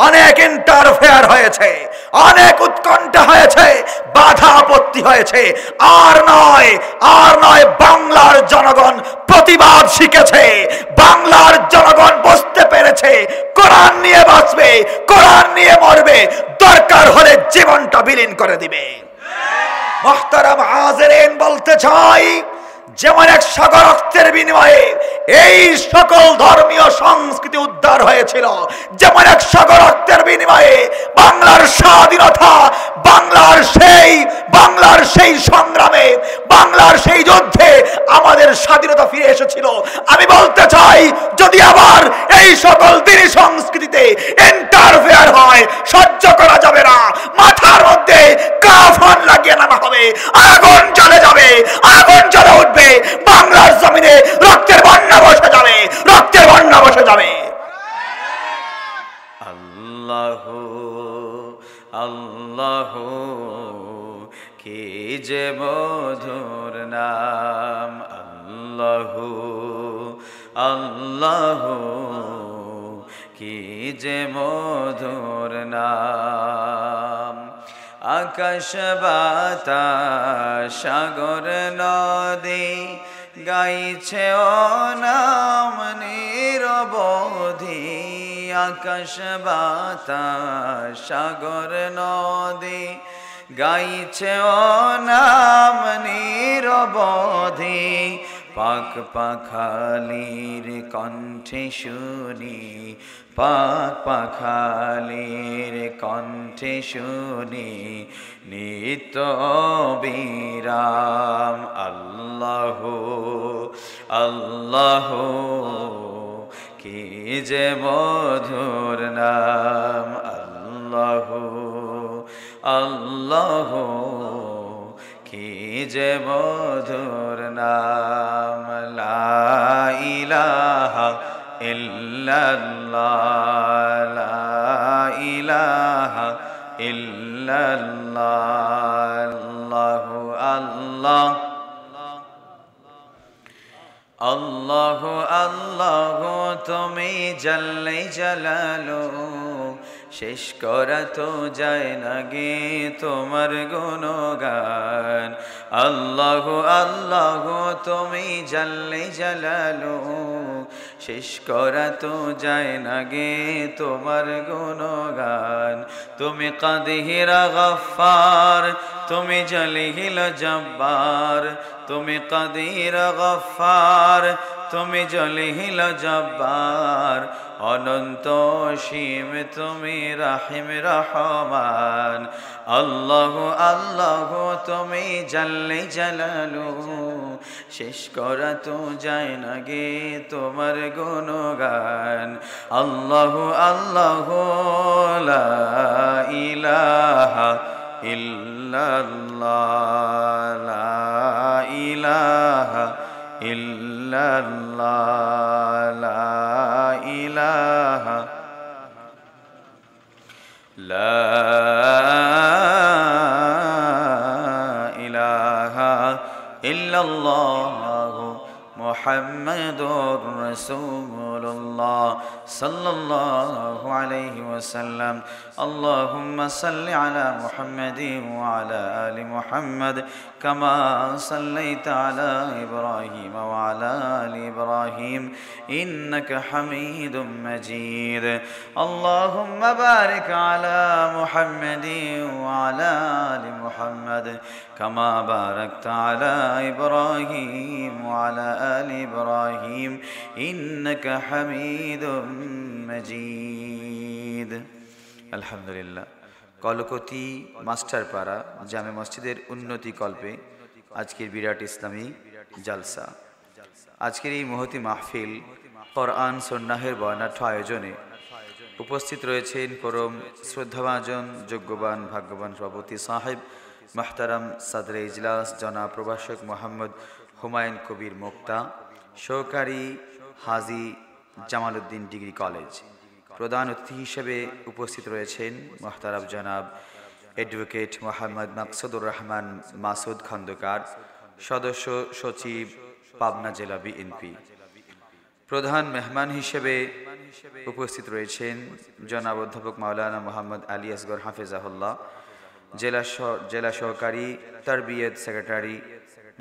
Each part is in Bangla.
অনেক ইন্টারফেয়ার হয়েছে, অনেক উৎকণ্ঠা হয়েছে, বাধা আপত্তি হয়েছে। আর নয়, বাংলার জনগণ প্রতিবাদ শিখেছে। বাংলার জনগণ বুঝতে পেরেছে কোরআন নিয়ে বাঁচবে, কোরআন নিয়ে মরবে, দরকার হলে জীবনটা বিলীন করে দিবে। মুহতারাম হাজিরিন, বলতে চাই, যেমন 100 রক্তের বিনিময়ে এই সকল ধর্মীয় সংস্কৃতি উদ্ধার হয়েছিল, যেমন 100 রক্তের বিনিময়ে বাংলার স্বাধীনতা, বাংলার সেই সংগ্রামে, বাংলার সেই যুদ্ধে আমাদের স্বাধীনতা ফিরে এসেছিল। আমি বলতে চাই, যদি আবার এই সকল দিনী সংস্কৃতিতে ইন্টারফেয়ার হয়, সহ্য করা যাবে না। মাথার মধ্যে কাফন লাগিয়ে নামা হবে, আগুন জ্বলে যাবে, আগুন জ্বলে উঠবে, বাংলার জমিনে রক্তের বন্যা বসে যাবে, রক্তের বন্যা বসে যাবে। আল্লাহু আল্লাহু কি যে মধুর নাম, আল্লাহু আল্লাহু কি যে মধুর নাম। আকাশ বাতাস সাগর নদী গাইছে ও নাম নিরবধি। আকাশ বাতাস সাগর নদী গাইছে ও নাম নিরবধি। পাক পাখালির কণ্ঠে শুনি, পাক পাখালির কণ্ঠে শুনি নিত্য বিরাম। আল্লাহু আল্লাহু কি যে মধুর নাম, আল্লাহু আল্লাহু কি যে মধুর নাম। লা ইলাহা ইল্লাল্লাহ, লা ইলাহা ইল্লাল্লাহ। আল্লাহু আল্লাহ আল্লাহু আল্লাহু তুমি জাল্লে জালালু, শেষ করা তো যায় না গে তোমার গুণগান। আল্লাহু আল্লাহু তুমি জাল্লে জালালু, শেষ করা তো যায় না গে তোমার গুণগান। তুমি কাদির গফফার, তুমি জলিল জব্বার, তুমি কাদির গফফার, তুমি জলিল জব্বার। অনন্ত অসীম তুমি রাহিম রহমান। আল্লাহু আল্লাহু তুমি জাল্লে জালালু, শেষ করা তো যায় না গে তোমার গুণগান। আল্লাহু আল্লাহু লা ইলাহা ইল্লাল্লাহ, লা ইলাহা ইল্লাল্লাহ, লা ইলাহা লা ইলাহা ইল্লাল্লাহ মুহাম্মাদুর রাসূলুল্লাহ সাল্লাল্লাহু আলাইহি ওয়াসাল্লাম। আল্লাহুম্মা সাল্লি আলা মুহাম্মাদিন ওয়া আলা আলি মুহাম্মাদ কামা সাল্লাইতা আলা ইব্রাহিম ওয়া আলা আলি ইব্রাহিম ইন্নাকা হামিদুম মাজিদ। আল্লাহুম্মা বারিক আলা মুহাম্মাদিন ওয়া আলা আলি মুহাম্মাদ কামা বারাকতা আলা ইব্রাহিম ওয়া আলা আলি ইব্রাহিম ইন্নাকা হামিদুম মাজিদ। আলহামদুলিল্লাহ। কলকতি মাস্টারপাড়া জামে মসজিদের উন্নতি কল্পে আজকের বিরাট ইসলামী জালসা। আজকের এই মহতি মাহফিল কোরআন সুন্নাহের বর্ণাঢ্য আয়োজনে উপস্থিত রয়েছেন পরম শ্রদ্ধাভাজন, যোগ্যবান, ভাগ্যবান সভাপতি সাহেব মাহতারাম সাদরে ইজলাস জনাব প্রভাষক মোহাম্মদ হুমায়ুন কবির মুক্তা, সহকারী হাজী জামালউদ্দিন ডিগ্রি কলেজ। প্রধান অতিথি হিসেবে উপস্থিত রয়েছেন মোহতারাম জনাব অ্যাডভোকেট মোহাম্মদ মাকসুদুর রহমান মাসুদ খন্দকার, সদস্য সচিব, পাবনা জেলা বিএনপি। প্রধান মেহমান হিসেবে উপস্থিত রয়েছেন জনাব অধ্যাপক মাওলানা মোহাম্মদ আলী আসগর হাফেজাহুল্লাহ, জেলা সহকারী তারবিয়ত সেক্রেটারি,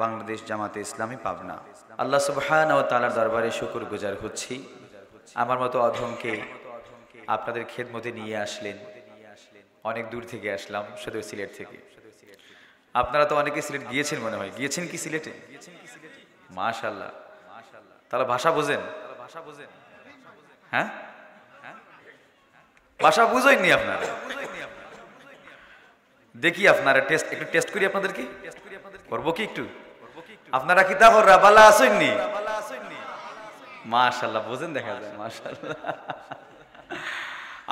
বাংলাদেশ জামাতে ইসলামী, পাবনা। আল্লাহ সুবহানাহু ওয়া তাআলার দরবারে শুকরগুজার হচ্ছি, আমার মতো অধমকে আপনাদের খেদমতে নিয়ে আসলেন। অনেক দূর থেকে আসলাম, শুধু সিলেট থেকে। আপনারা তো অনেকে সিলেট গিয়েছেন মনে হয়, গিয়েছেন কি সিলেটে? মাশাআল্লাহ। তাহলে ভাষা বোঝেন? হ্যাঁ, ভাষা বুঝেননি আপনারা? দেখি আপনারা একটু টেস্ট করি, আপনাদেরকে করবো কি একটু? আপনারা কিতাবর রাবালা আসেননি? মাশাআল্লাহ, বোঝেন, দেখা যায়। মাশাআল্লাহ।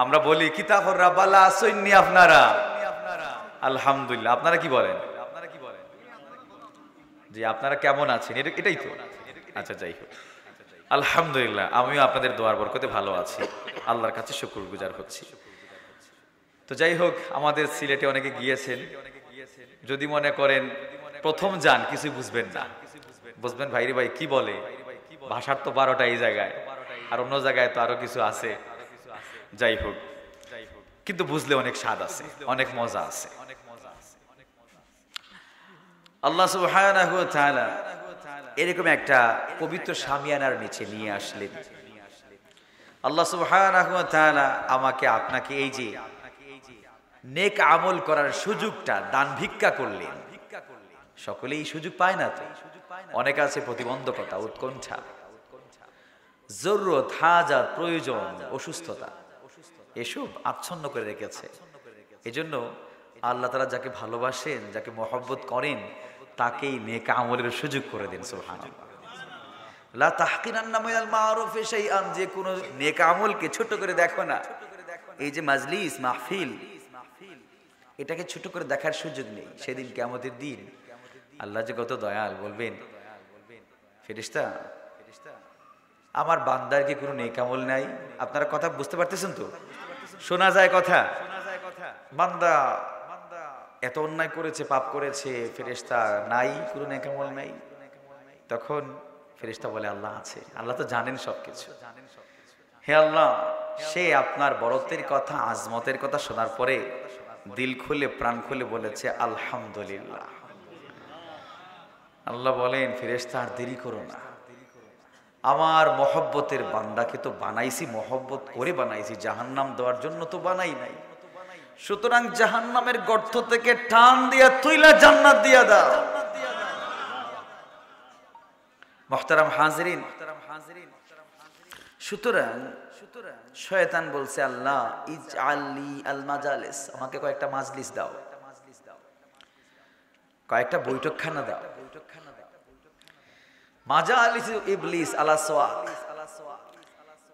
আমরা বলি কিতাবর রাবালা আসেননি আপনারা? আলহামদুলিল্লাহ। আপনারা কি বলেন? জি, আপনারা কেমন আছেন? এটাই তো। আচ্ছা, যাই হোক, আলহামদুলিল্লাহ। আমিও আপনাদের দোয়ার বরকতে ভালো আছি, আল্লাহর কাছে শুকরগুজার হচ্ছি। তো যাই হোক, আমাদের সিলেটে অনেকে গিয়েছেন। যদি মনে করেন প্রথম যান, কিছু বুঝবেন না, বুঝবেন ভাইরে ভাই কি বলে, ভাষার তো 12টা এই জায়গায়, আর অন্য জায়গায় তো আরো কিছু আছে। যাই হোক, কিন্তু বুঝলে অনেক স্বাদ আছে, অনেক মজা আছে। আল্লাহ সুবহানাহু ওয়া তাআলা এরকম একটা পবিত্র শামিয়ানার নিচে নিয়ে আসলেন। আল্লাহ সুবহানাহু ওয়া তাআলা আমাকে আপনাকে এই যে নেক আমল করার সুযোগটা দান ভিক্ষা করলেন। সকলেই এই সুযোগ পায় না তো, অনেক আছে প্রতিবন্ধকতা, উৎকণ্ঠা, জরুরত, হাজাত, প্রয়োজন, অসুস্থতা, এসব আচ্ছন্ন করে রেখেছে। এজন্য আল্লাহ তাআলা যাকে ভালোবাসেন, যাকে মহব্বত করেন, তাকেই নেক আমলের সুযোগ করে দেন। সুবহানাল্লাহ। লা তাহকিরান্না মিনাল মারুফি শাইআন, যে কোনো নেক আমলকে ছোট করে দেখো না। এই যে মাজলিস, মাহফিল, এটাকে ছোট করে দেখার সুযোগ নেই। সেদিন কিয়ামতের দিন আল্লাহ যে কত দয়াল, বলবেন ফেরেশতা, আমার বান্দার কি কোনো নেক আমল নাই? আপনারা কথা বুঝতে পারতেছেন তো? শোনা যায় কথা? বান্দা এত অন্যায় করেছে, পাপ করেছে, ফেরেশতা নাই, কোনো নেক আমল নাই। তখন ফেরেশতা বলে আল্লাহ আছে। আল্লাহ তো জানেন সবকিছু। হে আল্লাহ, সে আপনার বড়ত্বের কথা, আজমতের কথা শোনার পরে দিল খুলে, প্রাণ খুলে বলেছে আলহামদুলিল্লাহ। আল্লাহ বলেন ফেরেশতা, আর দেরি করো না, আমার মহব্বতের বান্দাকে তো বানাইছি, মহব্বত করে বানাইছি, জাহান্নাম দেওয়ার জন্য তো বানাই নাই। সুতরাং জাহান্নামের গর্ত থেকে টান দিয়া তুইলা জান্নাত দিয়া দাও। মুহতারাম হাজিরিন, সুতরাং শয়তান বলছে আল্লাহ ইজআলি আল মাজালিস, আমাকে কয়েকটা মাজলিস দাও, কয়েকটা বৈঠকখানা দাও। মাজালিস ইবলিস আলা সাওয়াক,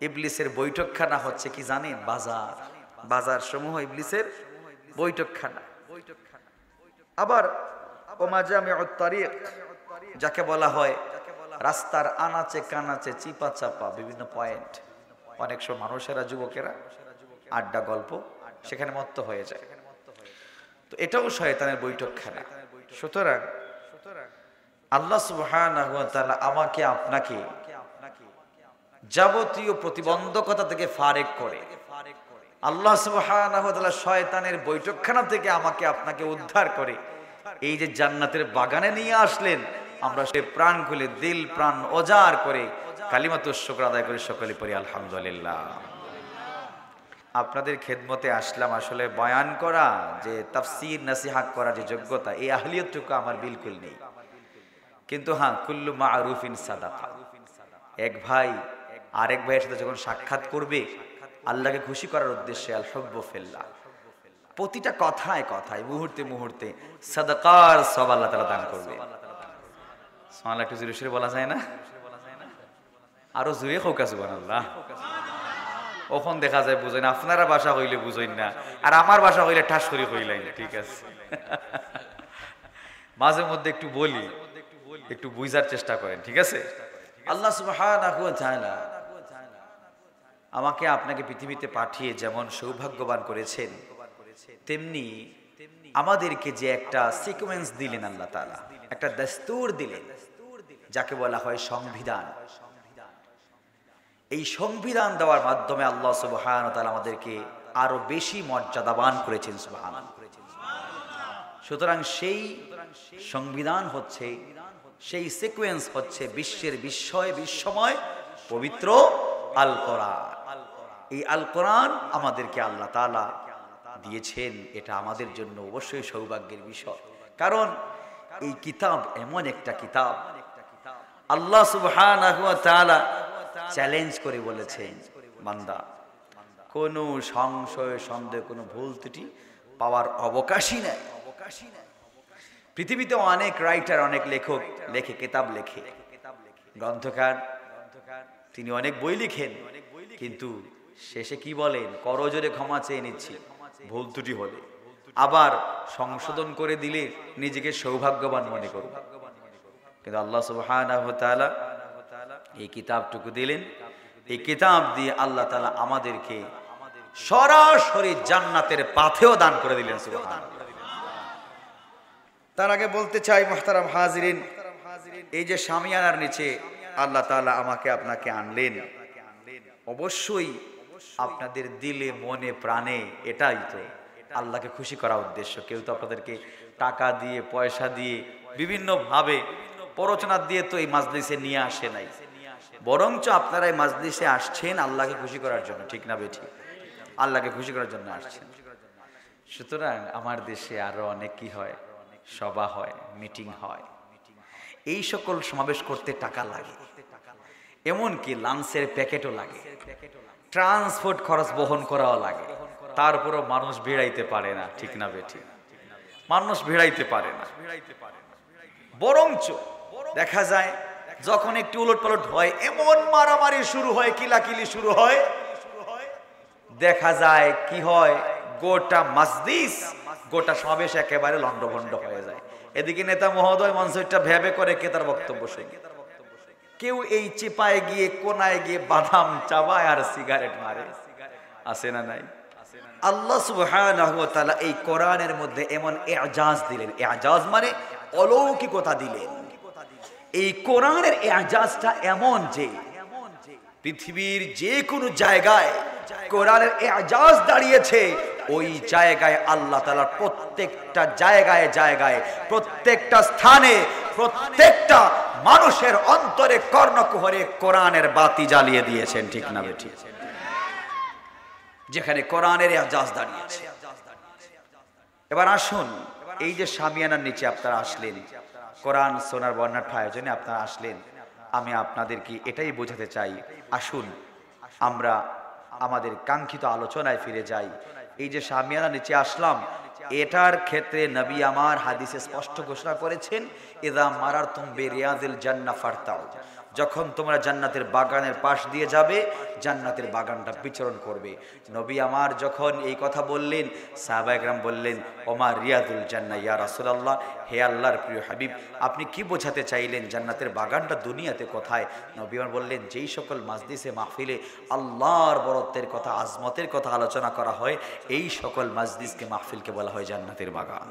ইবলিসের বৈঠকখানা হচ্ছে কি জানেন? বাজার, বাজার সমূহ ইবলিসের বৈঠকখানা। আবার ও মাজামিউত তারিক, যাকে বলা হয় রাস্তার আনাচে কানাচে, চিপা চাপা বিভিন্ন পয়েন্ট। অনেক সময় মানুষেরা, যুবকেরা আড্ডা গল্প, সেখানে মত্ত হয়ে যায়। তো এটাও শয়তানের বৈঠকখানা। সুতরাং আল্লাহ সুবহানাহু ওয়া তাআলা আমাকে আপনাকে যাবতীয় প্রতিবন্ধকতা থেকে ফারেক করে, আল্লাহ সুবহানাহু ওয়া তাআলা শয়তানের বৈঠকখানা থেকে আমাকে আপনাকে উদ্ধার করে এই যে জান্নাতের বাগানে নিয়ে আসলেন। আমরা সে প্রাণ খুলে, দিল প্রাণ ওজার করে কালিমাতুশ শুকর আদায় করে সকলে পড়ি আলহামদুলিল্লাহ। আপনাদের খেদমতে আসলাম আসলে বয়ান করা, যে তাফসীর নসিহত করার যে যোগ্যতা, এই আহলিয়তটুকু আমার বিলকুল নেই। কিন্তু হ্যাঁ, কুল্লু মারুফিন সাদাকা, এক ভাই আরেক ভাইয়ের সাথে যখন সাক্ষাৎ করবে আল্লাহকে খুশি করার উদ্দেশ্যে, আল হুব্বু ফিল্লাহ, প্রতিটা কথায় কথায়, মুহূর্তে মুহূর্তে সাদাকার সওয়াব আল্লাহ তাআলা দান করবে। সুবহানাল্লাহ। একটু জোরে সোরে বলা যায় না? আরো জোরে হোক সুবহানাল্লাহ। ওখন দেখা যায় বুঝেন, আপনারা ভাষা হইলে বুঝেন না, আর আমার ভাষা হইলে ঠাস করে হইলাই না। ঠিক আছে, মাঝে মধ্যে একটু বলি, একটু বুঝার চেষ্টা করেন। ঠিক আছে? আল্লাহ সুবহানাহু ওয়া তাআলা আমাকে আপনাকে পৃথিবীতে পাঠিয়ে যেমন সৌভাগ্যবান করেছেন, তেমনি আমাদেরকে যে একটা সিকোয়েন্স দিলেন আল্লাহ তাআলা, একটা দস্তুর দিলেন, যাকে বলা হয় সংবিধান। এই সংবিধান দেওয়ার মাধ্যমে আল্লাহ সুবহানাহু ওয়া তাআলা আমাদেরকে আরো বেশি মর্যাদাবান করেছেন সুবহানাল্লাহ। সুতরাং সেই সংবিধান হচ্ছে, সেই সিকোয়েন্স হচ্ছে বিশ্বের বিস্ময় পবিত্র আল কোরআন। এই আল কোরআন আমাদেরকে আল্লাহ তাআলা দিয়েছেন, এটা আমাদের জন্য অবশ্যই সৌভাগ্যের বিষয়। কারণ এই কিতাব এমন একটা কিতাব, আল্লাহ সুবহানাহু ওয়া তাআলা চ্যালেঞ্জ করে বলেছেন, বান্দা কোনো সংশয় সন্দেহ কোনো ভুল ত্রুটি পাওয়ার অবকাশই নাই। পৃথিবীতে অনেক রাইটার, অনেক লেখক লেখে, কিতাব লেখে, গ্রন্থকার, তিনি অনেক বই লিখেন, কিন্তু শেষে কি বলেন? করজোরে ক্ষমা চেয়ে নিচ্ছি ভুল ত্রুটি হলে, আবার সংশোধন করে দিলে নিজেকে সৌভাগ্যবান মনে করুন। কিন্তু আল্লাহ সুবহানাহু ওয়া তাআলা এই কিতাবটুকু দিলেন, এই কিতাব দিয়ে আল্লাহ তাআলা আমাদেরকে সরাসরি জান্নাতের পাথেও দান করে দিলেন সুবহানাল্লাহ। তার আগে বলতে চাই মুহতারাম হাজিরিন, এই যে শামিয়ানার নিচে আল্লাহ তাআলা আমাকে আপনাকে আনলেন, অবশ্যই আপনাদের দিলে মনে প্রাণে এটাই তো আল্লাহকে খুশি করা উদ্দেশ্য। কেউ তো আপনাদেরকে টাকা দিয়ে, পয়সা দিয়ে, বিভিন্ন ভাবে প্ররোচনা দিয়ে তো এই মাজলিসে নিয়ে আসে নাই, বরঞ্চ আপনারা এই মাজলিসে আসছেন আল্লাহকে খুশি করার জন্য, ঠিক না বেঠি? আল্লাহকে খুশি করার জন্য আসছেন। সুতরাং আমার দেশে আরো অনেক কি হয়, সভা হয়, মিটিং হয়, এই সকল সমাবেশ করতে টাকা লাগে, এমনকি লাঞ্চের প্যাকেটও লাগে, ট্রান্সপোর্ট খরচ বহন করাও লাগে, তারপরও মানুষ ভিড়াইতে পারে না, ঠিক না বেঠি? মানুষ ভিড়াইতে পারে না। বরঞ্চ দেখা যায় যখন একটু উলটপালট হয়, এমন মারামারি শুরু হয়, কিলাকিলি শুরু হয়, দেখা যায় কি হয়, গোটা মজলিস, গোটা সমাবেশ একেবারে লন্ডভন্ড হয়ে যায়। এদিকে নেতা মহোদয় মঞ্চটা ভেবে করে কে তার বক্তব্য শুনে, কেউ এই চিপায় গিয়ে কোনায় গিয়ে বাদাম চাবায় আর সিগারেট মারে, আছে না নাই? আল্লাহ সুবহানাহু ওয়া তাআলা এই কোরআনের মধ্যে এমন ইজাজ দিলেন, ইজাজ মানে অলৌকিকতা দিলেন। এই কোরআনের ইজাজটা এমন যে পৃথিবীর যে কোনো জায়গায় কোরআনের ইজাজ দাঁড়িয়েছে, ওই জায়গায় আল্লাহ তাআলা প্রত্যেকটা জায়গায় জায়গায়, প্রত্যেকটা স্থানে, প্রত্যেকটা মানুষের অন্তরে কর্ণকুহরে কোরআনের বাতি জ্বালিয়ে দিয়েছেন, ঠিক না বেঠিক? যেখানে কোরআনের ইজাজ দাঁড়িয়েছে। এবার আসুন, এই যে শামিয়ানার নিচে আপনারা আসলেন, কোরআন শোনার বর্ণাঢ্য আয়োজনে আপনারা আসলেন, আমি আপনাদেরকে এটাই বোঝাতে চাই, আসুন আমরা আমাদের কাঙ্ক্ষিত আলোচনায় ফিরে যাই। এই যে শামিয়ানার নিচে আসলাম, এটার ক্ষেত্রে নবী আমার হাদিসে স্পষ্ট ঘোষণা করেছেন, ইযা মারারতুম বিরিয়াদিল জান্নাহ ফারতাউ, যখন তোমরা জান্নাতের বাগানের পাশ দিয়ে যাবে, জান্নাতের বাগানটা বিচরণ করবে। নবী আমার যখন এই কথা বললেন, সাহাবায়ে কেরাম বললেন, ওমা রিয়াদুল জান্নাহ ইয়া রাসূলুল্লাহ, হে আল্লাহর প্রিয় হাবিব, আপনি কি বোঝাতে চাইলেন? জান্নাতের বাগানটা দুনিয়াতে কোথায়? নবী আমার বললেন, যেই সকল মাজলিসে মাহফিলে আল্লাহর বরত্বের কথা, আজমতের কথা আলোচনা করা হয়, এই সকল মাজলিসকে, মাহফিলকে বলা হয় জান্নাতের বাগান।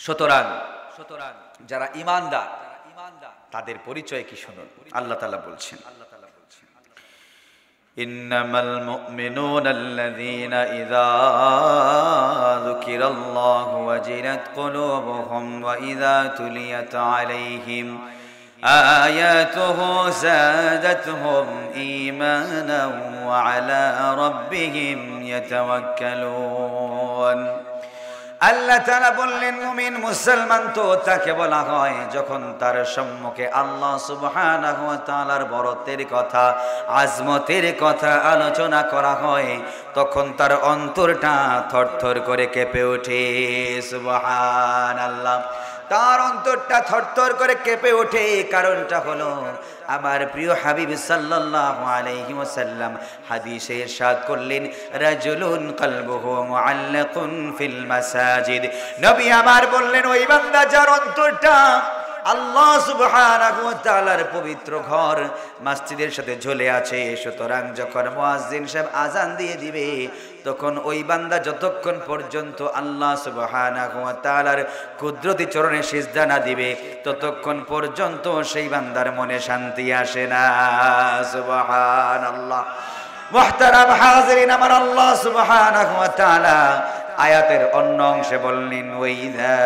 সুতরাং যারা ঈমানদার, তাদের পরিচয় কি শুনুন। আল্লাহ তাআলা বলছেন, ইন্নামাল মুমিনুনা আল্লাযীনা ইযা যুকিরাল্লাহু ওয়াজিলাত কুলুবুহুম ওয়া ইযা তুলিয়াত আলাইহিম আয়াতুহু যাদাতুহুম ঈমানান ওয়া আলা রাব্বিহিম ইয়াতাওয়াক্কালুন। আল্লাহ তাআলা বললেন, মুমিন মুসলমান তো তাকে বলা হয় যখন তার সম্মুখে আল্লাহ সুবহানাহু ওয়া তাআলার বরত্বের কথা, আজমতের কথা আলোচনা করা হয়, তখন তার অন্তরটা থরথর করে কেঁপে ওঠে। সুবহানাল্লাহ, তার অন্তরটা থরথর করে কেঁপে ওঠে। কারণটা হলো, আমার প্রিয় হাবিব সাল্লাল্লাহু আলাইহি ওয়াসাল্লাম হাদিসে ইরশাদ করলেন, রাজুলুন কলবুহু মুআল্লাকুন ফিল মাসাজিদ। নবী আমার বললেন, ওই বান্দা যার অন্তরটা আল্লাহ সুবহানাহু ওয়া তাআলার পবিত্র ঘর মসজিদের সাথে ঝুলে আছে। সুতরাং যখন মুয়াজ্জিন সাহেব আজান দিয়ে দিবে তখন ওই বান্দা যতক্ষণ পর্যন্ত আল্লাহ সুবহানাহু ওয়া তাআলার কুদরতি চরণে সিজদা না দিবে ততক্ষণ পর্যন্ত সেই বান্দার মনে শান্তি আসে না। সুবহানাল্লাহ। মুহতারাম হাজিরিন, আমার আল্লাহ সুবহানাহু ওয়া তাআলা আয়াতের অন্য অংশে বললেন, ওয়াইযা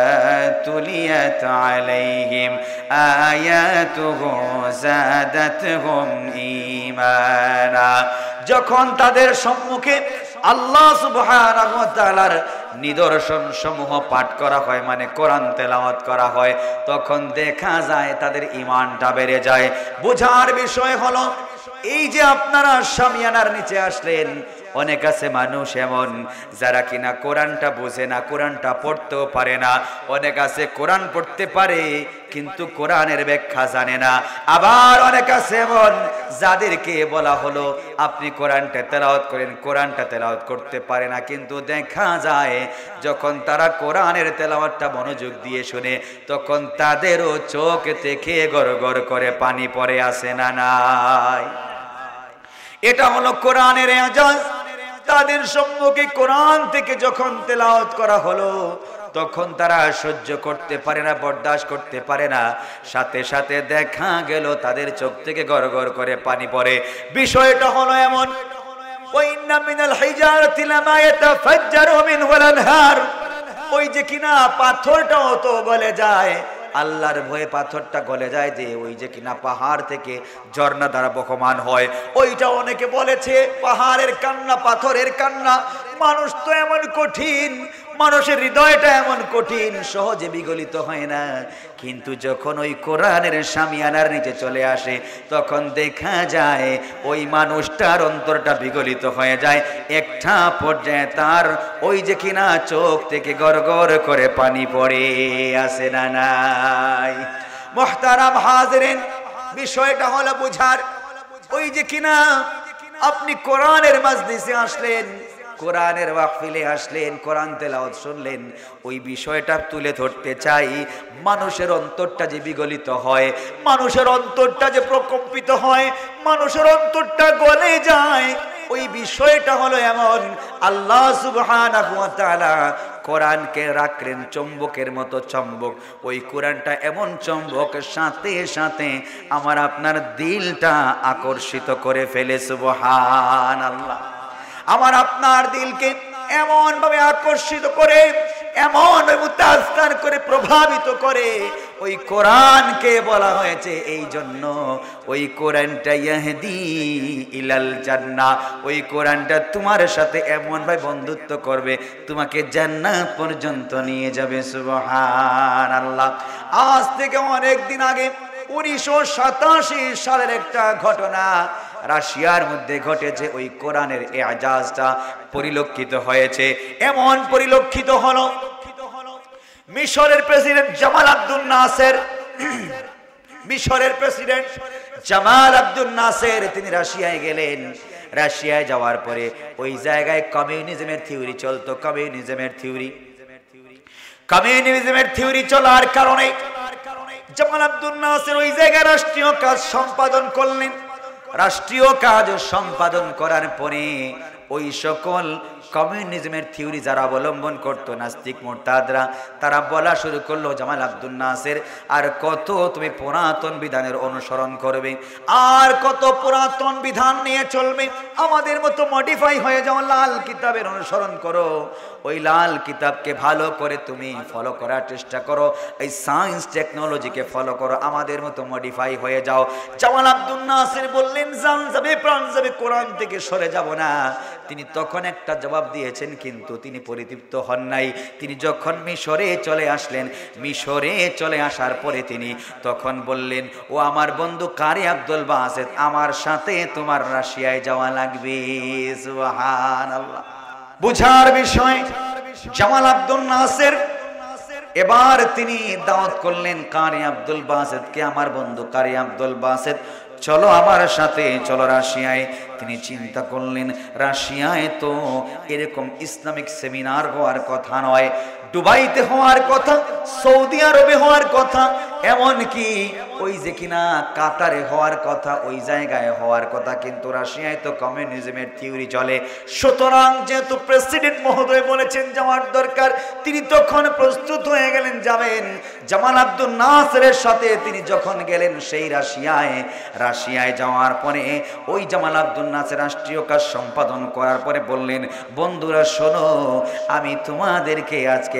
তুলিয়াত আলাইহিম আয়াতুহু যাদাতহুম ঈমানা। যখন তাদের সম্মুখে আল্লাহ সুবহানাহু ওয়া তাআলার নিদর্শন সমূহ পাঠ করা হয়, মানে কোরআন তেলাওয়াত করা হয়, তখন দেখা যায় তাদের ঈমানটা বেড়ে যায়। বোঝার বিষয় হলো, এই যে আপনারা শামিয়ানার নিচে আসলেন, অনেক আছে মানুষ এমন যারা কিনা কোরআনটা বোঝে না, কোরআনটা পড়তেও পারে না। অনেক আছে কোরআন পড়তে পারে কিন্তু কোরআনের ব্যাখ্যা জানে না। আবার অনেক আছে এমন যাদেরকে বলা হলো আপনি কোরআনটা তেলাওয়াত করেন, কোরআনটা তেলাওয়াত করতে পারে না, কিন্তু দেখা যায় যখন তারা কোরআনের তেলাওয়াতটা মনোযোগ দিয়ে শুনে তখন তাদেরও চোখ থেকে গড় গড় করে পানি পড়ে, আসে না নাই? এটা হলো কোরআনের এজাজ। তাদের সম্মুখে কোরআন থেকে যখন তেলাওয়াত করা হলো তখন তারা সহ্য করতে পারে না, বরদাস্ত করতে পারে না। সাথে সাথে দেখা গেল তাদের চোখ থেকে গড় গড় করে পানি পড়ে। বিষয়টা হলো এমন, ওয়াইন্না মিনাল হিজারাতি লামা ইয়াতাফাজ্জারু মিনহুল আনহার। ওই যে কিনা পাথরটাও তো গলে যায়, আল্লাহর ভয়ে পাথরটা গলে যায়, যে ওই যে কিনা পাহাড় থেকে ঝর্ণা দ্বারা বহমান হয়। ওইটা অনেকে বলেছে পাহাড়ের কান্না, পাথরের কান্না। মানুষ তো এমন কঠিন, মানুষের হৃদয়টা এমন কঠিন, সহজে বিগলিত হয় না। কিন্তু যখন ওই কোরআনের শামিয়ানার নিচে চলে আসে তখন দেখা যায় ওই মানুষটার অন্তরটা বিগলিত হয়ে যায়। একটা পর্যায়ে তার ওই যে কিনা চোখ থেকে গড় গড় করে পানি পড়ে, আসে না নাই? মুহতারাম হাজিরিন, বিষয়টা হলো বুঝার। ওই যে কিনা আপনি কোরআনের মাজলিসে আসলেন, কোরআনের মাহফিলে আসলেন, কোরআন তেলাওয়াত শুনলেন, ওই বিষয়টা তুলে ধরতে চাই। মানুষের অন্তরটা যে বিগলিত হয়, মানুষের অন্তরটা যে প্রকম্পিত হয়, মানুষের অন্তরটা গলে যায়, ওই বিষয়টা হলো এমন। আল্লাহ সুবহানাহু ওয়া তাআলা কোরআনকে রাখলেন চুম্বকের মতো চুম্বক। ওই কোরআনটা এমন চুম্বক, সাথে সাথে আমার আপনার দিলটা আকর্ষিত করে ফেলে। সুবহানাল্লাহ। আমার আপনার দিলকে এমন ভাবে আকর্ষিত করে, এমন মুতাআসসির করে, প্রভাবিত করে। ওই কোরআনকে বলা হয়েছে এই জন্য, ওই কোরআনটা ইয়াহদি ইলাল জান্নাহ। ওই কোরআনটা তোমার সাথে এমন ভাবে বন্ধুত্ব করবে, তোমাকে জান্নাত পর্যন্ত নিয়ে যাবে। সুবহানাল্লাহ। আজ থেকে অনেক দিন আগে 1987 সালের একটা ঘটনা রাশিয়ার মধ্যে ঘটেছে। ওই কোরআনের এজাজটা পরিলক্ষিত হয়েছে। এমন পরিলক্ষিত হলো, মিশরের প্রেসিডেন্ট জামাল আব্দুল নাসের, মিশরের প্রেসিডেন্ট জামাল আব্দুল নাসের তিনি রাশিয়ায় গেলেন। রাশিয়ায় যাওয়ার পরে ওই জায়গায় কমিউনিজমের থিওরি চলতো। কমিউনিজমের থিওরি চলার কারণে জামাল আব্দুল নাসের ওই জায়গায় রাষ্ট্রীয় কাজ সম্পাদন করলেন। রাষ্ট্রীয় কাজ সম্পাদন করার পরে ওই সকল কমিউনিজমের থিওরি যারা অবলম্বন করতো, নাস্তিক মুরতাদরা, তারা বলা শুরু করলো, জামাল আব্দুল নাসের আর কত তুমি পুরাতন বিধানের অনুসরণ করবে, আর কত পুরাতন বিধান নিয়ে চলবে, আমাদের মতো মডিফাই হয়ে যাও, লাল কিতাবের অনুসরণ করো। ওই লাল কিতাবকে ভালো করে তুমি ফলো করার চেষ্টা করো, এই সায়েন্স টেকনোলজিকে ফলো করো, আমাদের মতো মডিফাই হয়ে যাও। জামাল আব্দুল নাসের বললেন, জান যাবে প্রাণ যাবে, কোরআন থেকে সরে যাব না। তিনি তখন একটা জবাব দিয়েছেন, কিন্তু তিনি পরিতৃপ্ত হন নাই। তিনি যখন মিশরে চলে আসলেন, মিশরে চলে আসার পরে তিনি তখন বললেন, ও আমার বন্ধু কারি আব্দুল বাসেত, আমার সাথে তোমার রাশিয়ায় যাওয়া লাগবে। সুবহানাল্লাহ। বুঝার বিষয়, জামাল আব্দুল নাসের এবার তিনি দাওয়াত করলেন কারি আব্দুল বাসেতকে, আমার বন্ধু কারি আব্দুল বাসেত, চলো আমার সাথে, চলো রাশিয়ায়। তিনি চিন্তা করলেন রাশিয়ায় তো এরকম ইসলামিক সেমিনার হওয়ার কথা নয়, দুবাইতে হওয়ার কথা, সৌদি আরবে হওয়ার কথা, এমনকি ওই যে কিনা কাতারে হওয়ার কথা, ওই জায়গায় হওয়ার কথা, কিন্তু রাশিয়ায় তো কমিউনিজমের থিওরি চলে। সুতরাং যেহেতু প্রেসিডেন্ট মহোদয় বলেছেন যাওয়ার দরকার, তিনি তখন প্রস্তুত হয়ে গেলেন যাবেন। জামাল আব্দুল নাসেরের সাথে তিনি যখন গেলেন সেই রাশিয়ায় যাওয়ার পরে ওই জামাল আব্দুল নাসের রাষ্ট্রীয় কাজ সম্পাদন করার পরে বললেন, বন্ধুরা শোনো, আমি তোমাদেরকে আজকে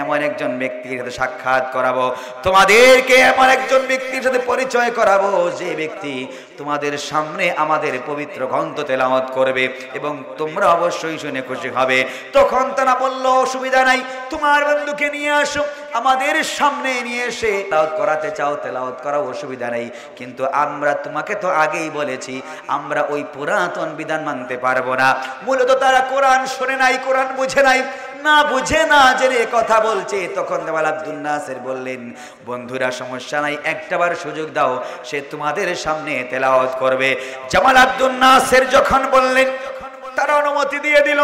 এমন একজন ব্যক্তির সাথে সাক্ষাৎ করাবো, তোমাদেরকে এমন একজন ব্যক্তির সাথে পরিচয় করাবো যে ব্যক্তি তোমাদের সামনে আমাদের পবিত্র গ্রন্থ তেলাওয়াত করবে এবং তোমরা অবশ্যই শুনে খুশি হবে। তখন তারা বলল, অসুবিধা নাই, তোমার বন্ধুকে নিয়ে আসো, আমাদের সামনে নিয়ে এসে তেলাওয়াত করাতে চাও তেলাওয়াত করা, অসুবিধা নেই, কিন্তু আমরা তোমাকে তো আগেই বলেছি আমরা ওই পুরাতন বিধান মানতে পারবো না। মূলত তারা কোরআন শোনে নাই, কোরআন বুঝে নাই, না বুঝে না জেনে কথা বলছে। তখন জামাল আব্দুল নাসের বললেন, বন্ধুরা সমস্যা নাই, একটাবার সুযোগ দাও, সে তোমাদের সামনে তেলাওয়াত করবে। জামাল আব্দুল নাসের যখন বললেন, তারা অনুমতি দিয়ে দিল।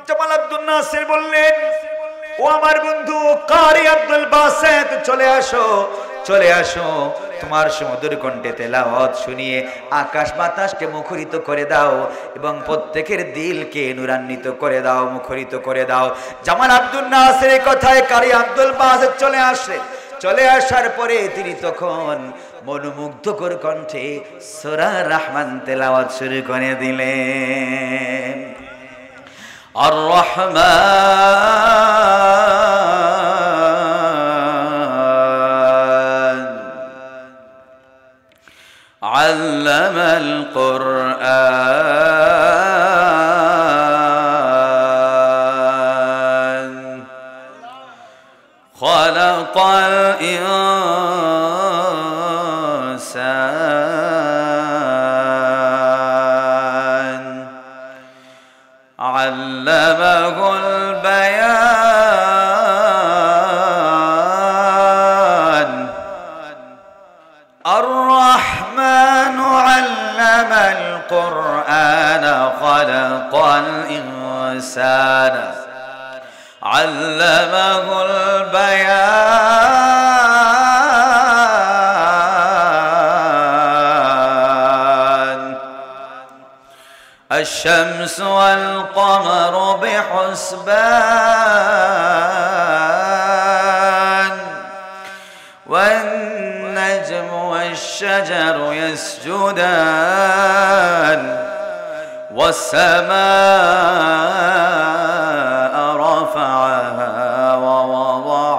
জামাল আব্দুল নাসের বললেন, ও আমার বন্ধু কারি আব্দুল বাসেত, চলে আসো, চলে আসো, তোমার সুমধুর কণ্ঠে তেলাওয়াত শুনিয়ে আকাশ বাতাসকে মুখরিত করে দাও এবং প্রত্যেকের দিলকে নূরান্বিত করে দাও, মুখরিত করে দাও। জামাল আব্দুল নাসের কথায় কারি আব্দুল বাসেত চলে আসে। চলে আসার পরে তিনি তখন মনোমুগ্ধকর কণ্ঠে সূরা রহমান তেলাওয়াত শুরু করে দিলেন। আর রহমান আল্লামাল কুরআন খালাকাল ইনসান আল্লামাহুল বায়ান আর রহমানু আল্লামাল কুরআন খালাকাল ইনসান আল্লামাহুল বায়ান الشمس والقمر بحسبان والنجم والشجر يسجدان والسماء رفعها ووضع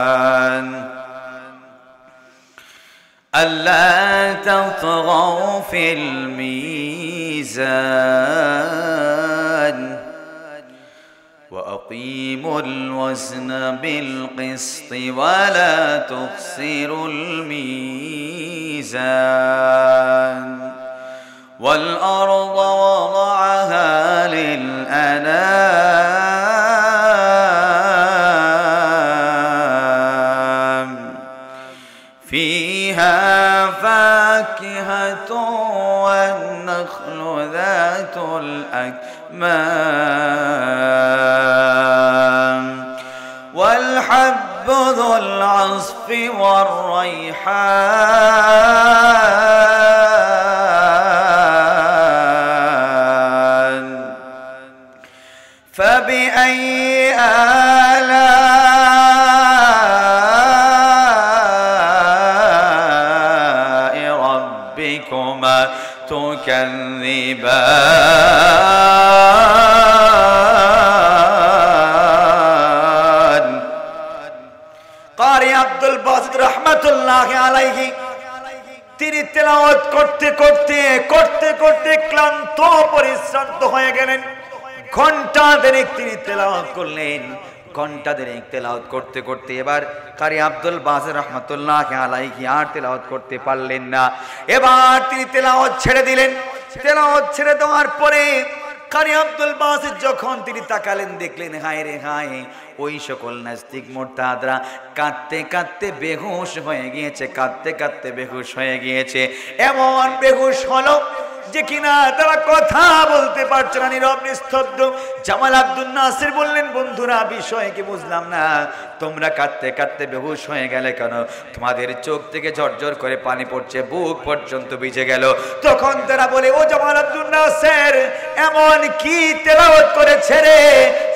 الميزان ألا تطغوا في الميزان وأقيموا الوزن بالقسط ولا تخسروا الميزان والأرض وضعها للأنام فيها فاكهة والنخل ذات الأكمام والحب ذو العصف والريحان فبأي آلاء ربكما تكذبان কারি আব্দুল বাসিত রহমাতুল্লাহ আলাইহি তিনি তেলাওয়াত করতে করতে করতে করতে ক্লান্ত পরিশ্রান্ত হয়ে গেলেন। ঘন্টা দেড়েক তিনি তেলাওয়াত করলেন। ঘন্টা দেড়েক তেলাওয়াত করতে করতে এবার কারি আব্দুল বাসিত রহমাতুল্লাহ আলাইহি আর তেলাওয়াত করতে পারলেন না। এবার তিনি তেলাওয়াত ছেড়ে দিলেন। তেলাওয়াত ছেড়ে দেওয়ার পরে কারি আব্দুল বাসিত যখন তিনি তাকালেন, দেখলেন হায় রে হায়, ওই সকল নাস্তিক মুরতাদরা কাঁদতে কাঁদতে বেহুশ হয়ে গিয়েছে, কাঁদতে কাঁদতে বেহুশ হয়ে গিয়েছে। এমন বেহুশ হলো যে কিনা তারা কথা বলতে পারছে না, নীরব নিস্তব্ধ। জামাল আব্দুল নাসির বললেন, বন্ধুরা বিষয় কি বুঝলাম না, তোমরা কাঁদতে কাঁদতে বেহুশ হয়ে গেলে কেন? তোমাদের চোখ থেকে ঝরঝর করে পানি পড়ছে, বুক পর্যন্ত ভিজে গেল। তখন তারা বলে, ও জামাল আব্দুল নাসির, এমন কি তেলাওয়াত করেছে রে,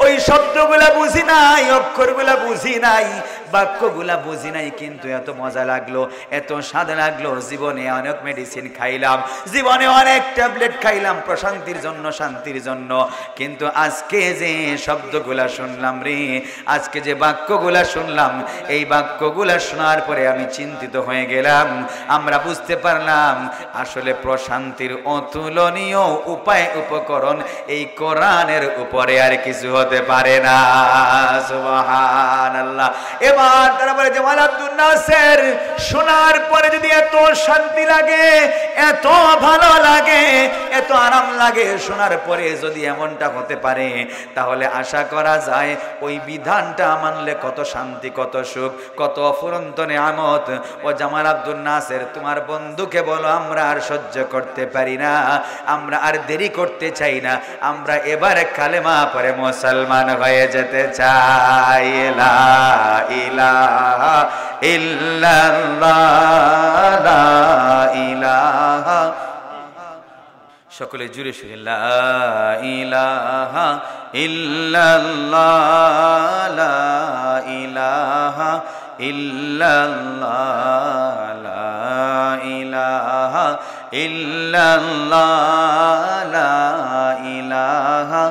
ওই শব্দগুলা বুঝি নাই, অক্ষরগুলা বুঝি নাই, বাক্যগুলা বুঝি নাই, কিন্তু এত মজা লাগলো, এত স্বাদ লাগলো। জীবনে অনেক মেডিসিন খাইলাম, জীবনে অনেক ট্যাবলেট খাইলাম প্রশান্তির জন্য, শান্তির জন্য, কিন্তু আজকে যে শব্দগুলা শুনলাম রে, আজকে যে বাক্যগুলা শুনলাম, এই বাক্যগুলা শোনার পরে আমি চিন্তিত হয়ে গেলাম। আমরা বুঝতে পারলাম আসলে প্রশান্তির অতুলনীয় উপায় উপকরণ এই কোরআনের উপরে আর কিছু হতে পারে না। সুবহানাল্লাহ। এবার তারা বলে, জামাল আব্দুল নাসির, শোনার পরে যদি এত শান্তি লাগে, এত ভালো লাগে, এত আরাম লাগে, শোনার পরে যদি এমনটা হতে পারে, তাহলে আশা করা যায় ওই বিধানটা মানলে কত শান্তি, কত সুখ, কত অফুরন্ত নেয়ামত। ও জামাল আব্দুল নাসির, তোমার বন্ধুকে বলো আমরা আর সহ্য করতে পারি না, আমরা আর দেরি করতে চাই না, আমরা এবারে কালেমা পড়ে মুসলমান হয়ে যেতে চাই। লা ইলাহা ইল্লাল্লাহ, লা ইলাহা, সকলে জুড়ে শুনে, লা ইলাহা ইল্লাল্লাহ, লা ইলাহা ইল্লাল্লাহ, লা ইলাহা ইল্লাল্লাহ, লা ইলাহা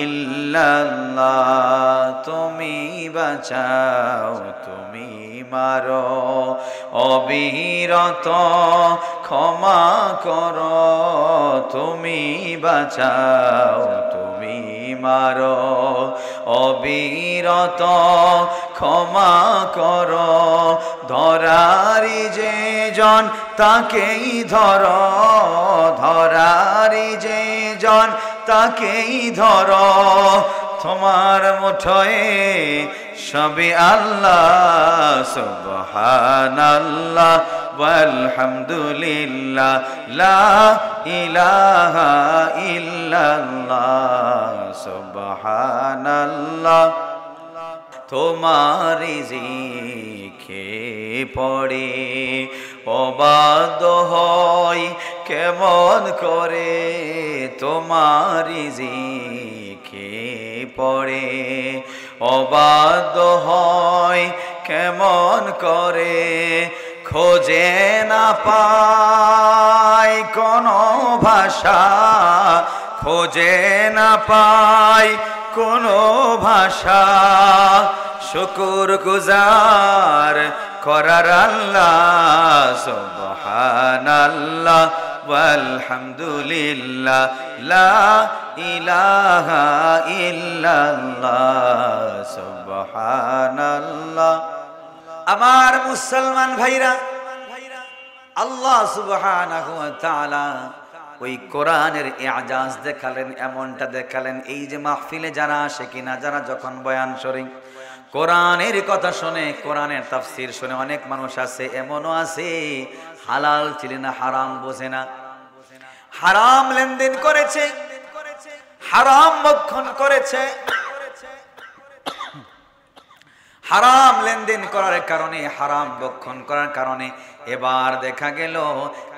ইল্লাল্লাহ। তুমি বাঁচাও, তুমি মারো, অবিরত ক্ষমা করো, তুমি বাঁচাও, তুমি মারো, অবিরত ক্ষমা করো, ধরারি যে জন তাকেই ধরো, ধরারি যে জন তাকেই ধরো, তোমার মুঠোয় সবই আল্লাহ। সুবহানাল্লাহ ওয়ালহামদুলিল্লাহ, লা ইলাহা ইল্লাল্লাহ, সুবহানাল্লাহ। তোমার রিজিকে পড়ে অবাধ্য হয় কেমন করে, তোমার রিজিকে পড়ে অবাধ্য হয় কেমন করে, খোঁজে না পায় কোনো ভাষা, খোঁজে না পায় কোনো ভাষা, শুকুর গুজার করার আল্লাহ। সুবহানাল্লাহ ওয়ালহামদুলিল্লাহ, লা ইলাহা ইল্লাল্লাহ, সুবহানাল্লাহ। আমার মুসলমান ভাইরা, আল্লাহ সুবহানাহু ওয়া তাআলা ওই কোরআনের ইজাজ দেখালেন, এমনটা দেখালেন, এই যে মাহফিলে যারা আসে কিনা, যারা যখন বয়ান শোনে, কোরআনের কথা শুনে, কোরআনের তাফসীর শুনে, অনেক মানুষ আছে, এমনও আছে হালাল ছিল না, হারাম বোঝে না, হারাম লেনদেন করেছে, হারাম ভক্ষণ করেছে, হারাম লেনদেন করার কারণে, হারাম ভক্ষণ করার কারণে এবার দেখা গেল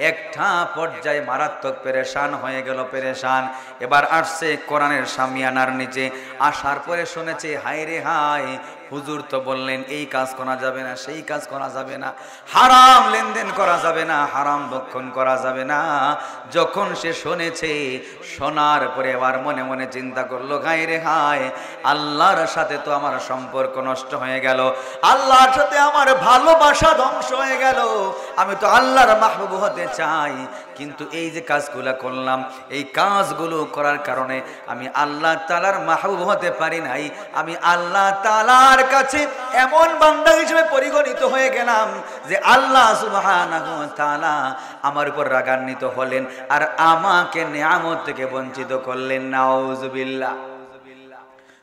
একটা পর্যায়ে মারাত্মক পেরেশান হয়ে গেল, পেরেশান। এবার আসছে কোরআনের শামিয়ানার নিচে, আসার পরে শুনেছে, হায় রে হায়, হুজুর তো বললেন এই কাজ করা যাবে না, সেই কাজ করা যাবে না, হারাম লেনদেন করা যাবে না, হারাম ভক্ষণ করা যাবে না। যখন সে শুনেছে, শোনার পরে এবার মনে মনে চিন্তা করলো, হায় রে হায়, আল্লাহর সাথে তো আমার সম্পর্ক নষ্ট হয়ে গেল, আল্লাহর সাথে আমার ভালোবাসা ধ্বংস হয়ে গেল, আমি তো আল্লাহর মাহবুব হতে চাই, কিন্তু এই যে কাজগুলো করলাম, এই কাজগুলো করার কারণে আমি আল্লাহ তাআলার মাহবুব হতে পারি নাই, আমি আল্লাহ তাআলার কাছে এমন বান্দা হিসেবে পরিগণিত হয়ে গেলাম যে আল্লাহ সুবহানাহু ওয়া তাআলা আমার উপর রাগান্বিত হলেন আর আমাকে নিয়ামত থেকে বঞ্চিত করলেন। নাউজুবিল্লাহ।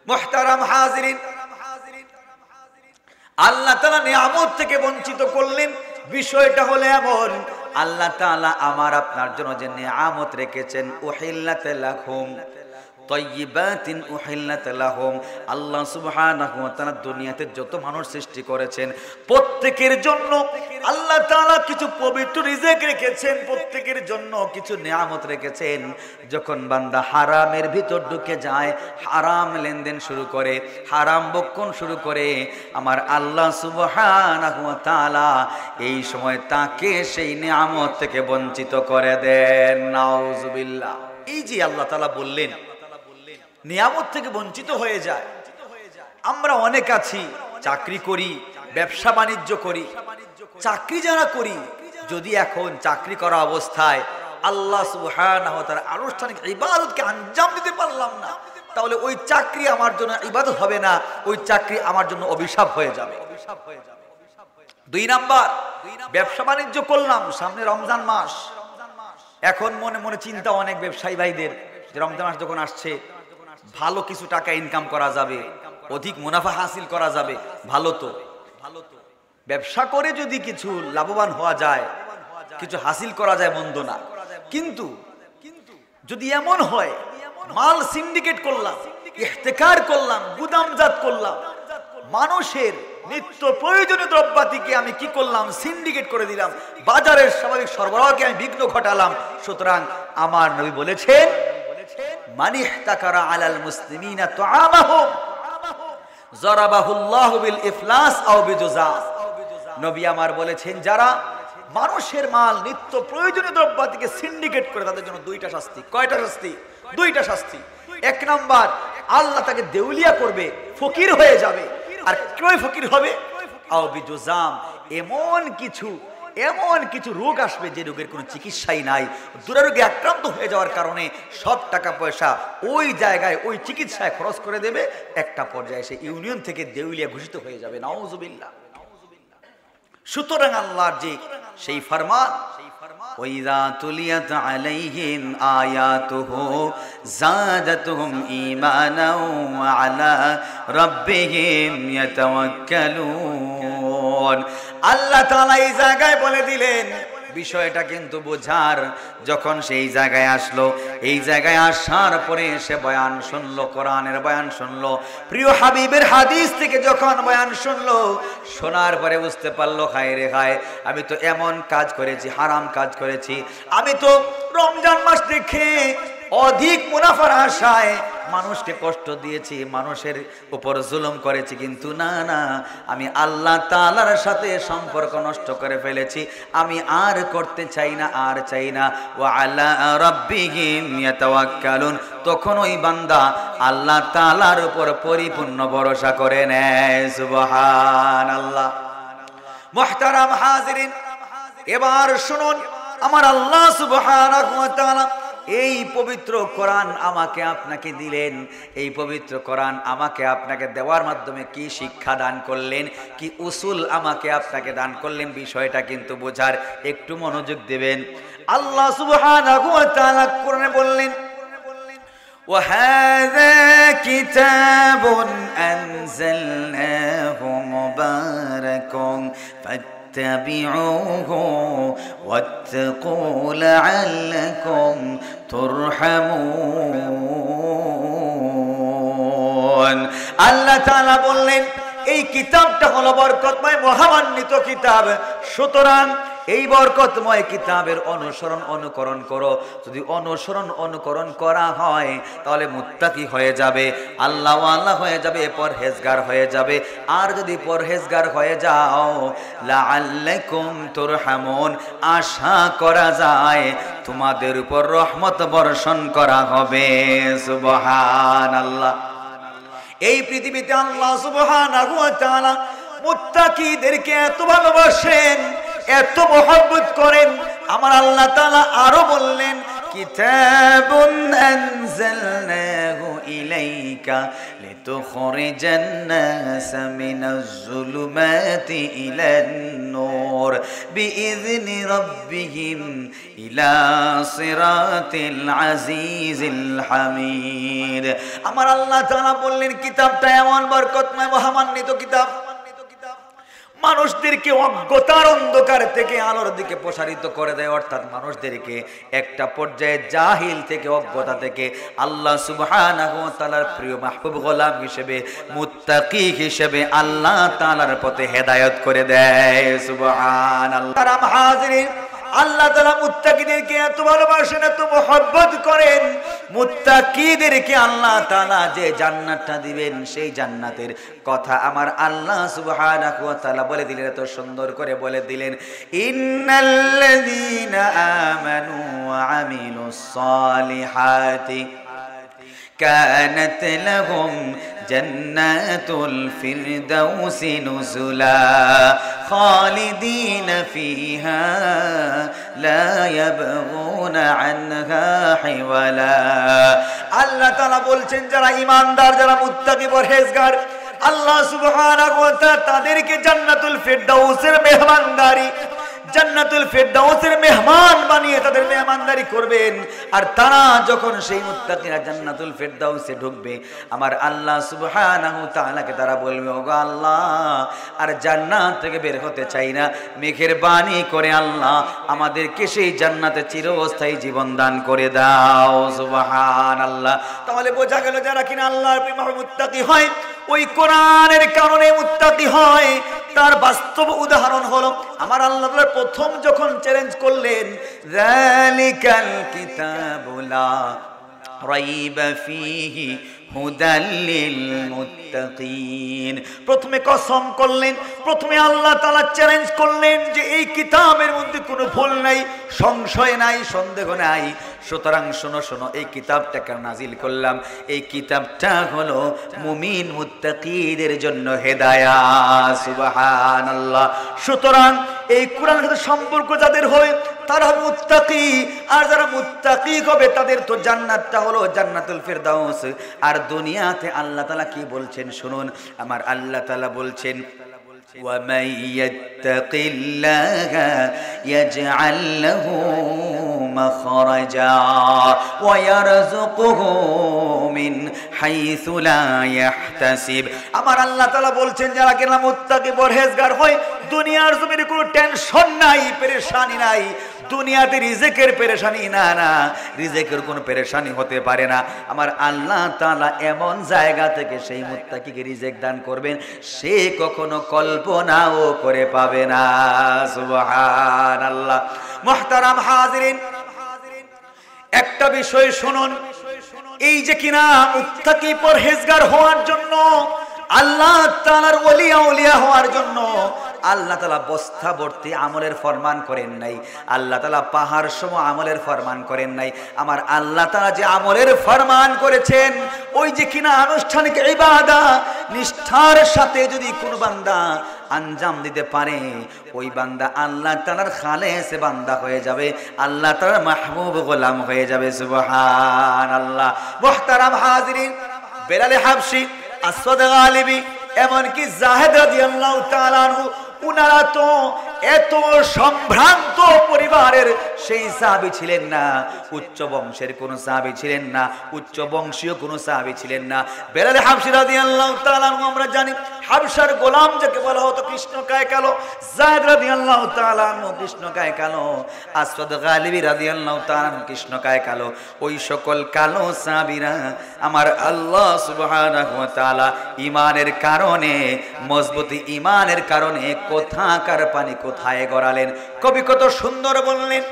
মুহতারাম হাজিরিন, আল্লাহ তাআলা নিয়ামত থেকে বঞ্চিত করলেন। বিষয়টা হলো এমন, আল্লাহ তাআলা আমার আপনার জন্য যে নিয়ামত রেখেছেন, উহিল্লাত লাকুম তাইয়্যিবাতিন উহিল্লাত লাহুম, আল্লাহ সুবহানাহু ওয়া তাআলা দুনিয়াতে যত মানুষ সৃষ্টি করেছেন প্রত্যেকের জন্য আল্লাহ তাআলা কিছু পবিত্র রিজিক রেখেছেন, প্রত্যেকের জন্য কিছু নিয়ামত রেখেছেন। যখন বান্দা হারামের ভিতর ঢুকে যায়, হারাম লেনদেন শুরু করে, হারাম বক্ষণ শুরু করে, আমার আল্লাহ সুবহানাহু ওয়া তাআলা এই সময় তাকে সেই নিয়ামত থেকে বঞ্চিত করে দেন। নাউজুবিল্লাহ। এই যে আল্লাহ তাআলা বললেন নিয়ামত থেকে বঞ্চিত হয়ে যায়। আমরা অনেক আছি চাকরি করি, ব্যবসা বাণিজ্য করি, চাকরি যারা করি, যদি এখন চাকরি করা অবস্থায় আল্লাহ সুবহানাহু ওয়া তাআলা আনুষ্ঠানিক ইবাদতকে আঞ্জাম দিতে পারলাম না, তাহলে ওই চাকরি আমার জন্য ইবাদত হবে না, ওই চাকরি আমার জন্য অভিশাপ হয়ে যাবে। 2 নাম্বার, ব্যবসা বাণিজ্য করলাম, সামনে রমজান মাস, এখন মনে মনে চিন্তা অনেক ব্যবসায়ী ভাইদের যে রমজান মাস যখন আসছে ভালো কিছু টাকা ইনকাম করা যাবে, অধিক মুনাফা হাসিল করা যাবে, ভালো তো ব্যবসা করে যদি কিছু লাভবান হওয়া যায়, কিছু হাসিল করা যায়, মন্দ না। কিন্তু যদি এমন হয় মাল সিন্ডিকেট করলাম, ইহতেকার করলাম, গুদামজাত করলাম, মানুষের নিত্য প্রয়োজনীয় দ্রব্যাদিকে আমি কি করলাম, সিন্ডিকেট করে দিলাম, বাজারের স্বাভাবিক সরবরাহকে আমি বিঘ্ন ঘটালাম, সুতরাং আমার নবী বলেছেন মান ইহতাকারা আলাল মুসলিমিনা তুআমাহুম যারাবাহুল্লাহু বিল ইফলাস আও বিজুজা। নবী আমার বলেছেন যারা মানুষের মাল নিত্য প্রয়োজনীয় দ্রব্যাদিকে সিন্ডিকেট করে তাদের জন্য 2টা শাস্তি। কয়টা শাস্তি? 2টা শাস্তি। 1 নাম্বার, আল্লাহ তাকে দেউলিয়া করবে, ফকির হয়ে যাবে। আর কেউ ফকির হবে, আও বিজুজাম, এমন কিছু রোগ আসবে যে রোগের কোনো চিকিৎসাই নাই, দুরারোগে আক্রান্ত হয়ে যাওয়ার কারণে সব টাকা পয়সা ওই জায়গায় ওই চিকিৎসায় খরচ করে দেবে, একটা পর্যায়ে সে ইউনিয়ন থেকে দেউলিয়া ঘোষিত হয়ে যাবে। নাউজুবিল্লাহ। সুতরাং আল্লাহর যে সেই ফরমান, ওয়াইযা তুলিয়াত আলাইহিম আয়াতুহু যাদাতুহুম ঈমানাও ওয়া আলা রাব্বিহিম ইয়াতাওয়াক্কালুন। আল্লাহ তাআলা এই জায়গায় বলে দিলেন, বিষয়টা কিন্তু বোঝার, যখন সেই জায়গায় আসলো, এই জায়গায় আসার পরে সে বয়ান শুনলো, কোরআনের বয়ান শুনলো, প্রিয় হাবিবের হাদিস থেকে যখন বয়ান শুনলো, শোনার পরে বুঝতে পারলো হায় রে হায়, আমি তো এমন কাজ করেছি, হারাম কাজ করেছি, আমি তো রমজান মাস দেখে অধিক মুনাফার আশায় মানুষকে কষ্ট দিয়েছি, মানুষের উপর জুলুম করেছি, কিন্তু না, আমি আল্লাহ তাআলার সাথে সম্পর্ক নষ্ট করে ফেলেছি, আমি আর করতে চাই না, আর চাই না। ওয়া আলা রাব্বিহিম ইয়াতাওয়াক্কালুন। তখন ওই বান্দা আল্লাহ তাআলার উপর পরিপূর্ণ ভরসা করে নেয়। সুবহানাল্লাহ। মুহতারাম হাজিরিন, এবার শুনুন, আমার আল্লাহ সুবহানাহু ওয়া তাআলা এই পবিত্র কোরআন আমাকে আপনাকে দিলেন, এই পবিত্র কোরআন আমাকে আপনাকে দেওয়ার মাধ্যমে কি শিক্ষা দান করলেন, কি উসুল আমাকে আপনাকে দান করলেন, বিষয়টা কিন্তু বোঝার একটু মনোযোগ দেবেন। আল্লাহ সুবহানাহু ওয়া তাআলা কোরআনে বললেন, ওয়া হাযা কিতাবুন আনজালনাহু মুবারাকুন فاتبعوه واتقوا لعلكم ترحمون। আল্লাহ তাআলা বললেন এই কিতাবটা হলো বরকতময় মহামান্বিত কিতাব, সুতরাং এই বরকতময় কিতাবের অনুকরণ করো। যদি অনুকরণ করা হয় তাহলে মুত্তাকি হয়ে যাবে, আল্লাহওয়ালা হয়ে যাবে, পরহেজগার হয়ে যাবে। আর যদি পরহেজগার হয়ে যাও, লাআল্লাকুম তুরহামুন, আশা করা যায় তোমাদের উপর রহমত বর্ষণ করা হবে। সুবহানাল্লাহ। এই পৃথিবীতে আল্লাহ সুবহানাহু ওয়া তাআলা মুত্তাকিদেরকে এত ভালোবাসেন, এত মহব্বত করেন। আমার আল্লাহ তাআলা আরো বললেন, কিতাবুন আনজালনাহু ইলাইকা লিতুখরিজান নাসা মিনাজ যুলুমাতি ইলান নূর বিইذনি রাব্বিহিম ইলা সিরাতিল আজিজিল হামিদ। আমার আল্লাহ তাআলা বললেন কিতাবটা এমন বরকতময় মহামান্বিত কিতাব, মানুষদেরকে অজ্ঞতার অন্ধকার থেকে আলোর দিকে প্রসারিত করে দেয়, অর্থাৎ মানুষদেরকে একটা পর্যায়ে জাহিল থেকে, অজ্ঞতা থেকে আল্লাহ সুবহানাহু ওয়া তাআলার প্রিয় মাহবুব গোলাম হিসেবে, মুত্তাকি হিসেবে আল্লাহ তাআলার পথে হেদায়েত করে দেয়। সুবহানাল্লাহ। হাজিরিন, আল্লাহ তাআলা মুত্তাকিদেরকে এত ভালোবাসেন, এত মহব্বত করেন। মুত্তাকিদেরকে আল্লাহ তাআলা যে জান্নাতটা দিবেন, সেই জান্নাতের কথা আমার আল্লাহ সুবহানাহু ওয়া তাআলা বলে দিলেন, এত সুন্দর করে বলে দিলেন, ইন্নাল্লাযীনা আমানু ওয়া আমিলুস সালিহাতি কানাত লাহুম জান্নাতুল ফিরদাউসি নুজুলা খালিদিনা ফিহা লা ইয়াবগুনা আনহা হিওয়ালা। আল্লাহ তাআলা বলছেন, যারা ঈমানদার, যারা মুত্তাকি পরহেজগার, আল্লাহ সুবহানাহু ওয়া তাআলা তাদেরকে জান্নাতুল ফিরদাউসের মেহমানদারি, জান্নাতুল ফিরদাউসের মেহমান বানিয়ে তাদের মেহমানদারি করবেন। আর তারা যখন সেই মুত্তাকিরা জান্নাতুল ফিরদাউসে ঢুকবে, আমার আল্লাহ সুবহানাহু ওয়া তাআলাকে তারা বলবে, ওগো আল্লাহ, আর জান্নাত থেকে বের হতে চাই না, মেহেরবানি করে আল্লাহ আমাদেরকে সেই জান্নাতে চিরস্থায়ী জীবন দান করে দাও। সুবহানাল্লাহ। তাহলে বোঝা গেল যারা কিনা আল্লাহর প্রিয় মুত্তাকি হয়, ওই কোরআনের কারণে মুত্তাকি হয়। তার বাস্তব উদাহরণ হলো আমার আল্লাহ প্রথম যখন চ্যালেঞ্জ করলেন, যালিকাল কিতাবু লা রাইবা ফীহি হুদাল লিল মুত্তাকিন। প্রথমে কসম করলেন, প্রথমে আল্লাহ তাআলা চ্যালেঞ্জ করলেন যে এই কিতাবের মধ্যে কোনো ভুল নাই, সংশয় নাই, সন্দেহ নাই। সুতরাং শোনো শোনো, এই কিতাবটা কেন নাজিল করলাম? এই কিতাবটা হলো মুমিন মুত্তাকিদের জন্য হেদায়াত। সুবহানাল্লাহ। সুতরাং এই কোরআনের সাথে সম্পর্ক যাদের হয় তারা মুত্তাকি, আর যারা মুত্তাকি হবে তাদের তো জান্নাতটা হলো জান্নাতুল ফিরদাউস। আর দুনিয়াতে আল্লাহ তাআলা কি বলছেন শুনুন, আমার আল্লাহ তাআলা বলছেন, وَمَن يَتَّقِ اللَّهَ يَجْعَل لَّهُ مَخْرَجًا وَيَرْزُقْهُ مِنْ حَيْثُ لَا يَحْتَسِبُ। আমার আল্লাহ তাআলা বলছেন, যারা কিনা মুত্তাকি পরহেজগার হয়, দুনিয়ার জমিনে কোনো টেনশন নাই, পেরেশানি নাই। দুনিয়াতে রিজিকের পেরেশানি না, রিজিকের কোনো পেরেশানি হতে পারে না। আমার আল্লাহ তাআলা এমন জায়গা থেকে সেই মুত্তাকিকে রিজিক দান করবেন, সে কখনো কল্পনাও করে পাবে না। সুবহানাল্লাহ। মুহতারাম হাজিরিন, একটা বিষয় শুনুন, এই যে কিনা মুত্তাকি পরহেজগার হওয়ার জন্য, আল্লাহ তাআলার ওলি আউলিয়া হওয়ার জন্য আল্লাহ তাআলা বস্তা ভর্তি আমলের ফরমান করেন নাই, আল্লাহ তাআলা পাহাড় সম আমলের ফরমান করেন নাই। আমার আল্লাহ তাআলা যে আমলের ফরমান করেছেন, ওই যে কিনা আনুষ্ঠানিক ইবাদত নিষ্ঠার সাথে যদি কোনো বান্দা আঞ্জাম দিতে পারে, ওই বান্দা আল্লাহ তাআলার খালেস বান্দা হয়ে যাবে, আল্লাহ তাআলার মাহবুব গোলাম হয়ে যাবে। সুবহানাল্লাহ। মুহতারাম হাজিরিন, বেলাল হাবশী, আসওয়াদ গালিবী, এমনকি জাহেদ রাদিয়াল্লাহু তাআলা আনহু, উনারা তো এত সম্ভ্রান্ত পরিবারের সেই সাহাবী ছিলেন না, উচ্চ বংশের কোন সাহাবী ছিলেন না, উচ্চ বংশীয় কোন সাহাবী ছিলেন না। বেলাল হাবশী রাদিয়াল্লাহু তাআলা আনহু আমরা জানি, হাবশার গোলাম যাকে বলা হতো কৃষ্ণকায় কালো, যায়েদ রাদিয়াল্লাহু তাআলা আনহু কৃষ্ণকায় কালো, আসওয়াদ গালিবী রাদিয়াল্লাহু তাআলা আনহু কৃষ্ণকায় কালো। ওই সকল কালো সাহাবীরা আমার আল্লাহ সুবহানাহু ওয়া তাআলা ঈমানের কারণে, মজবুতি ঈমানের কারণে কোথাকার পানি কোথায় গড়ালেন। কবি কত সুন্দর বললেন,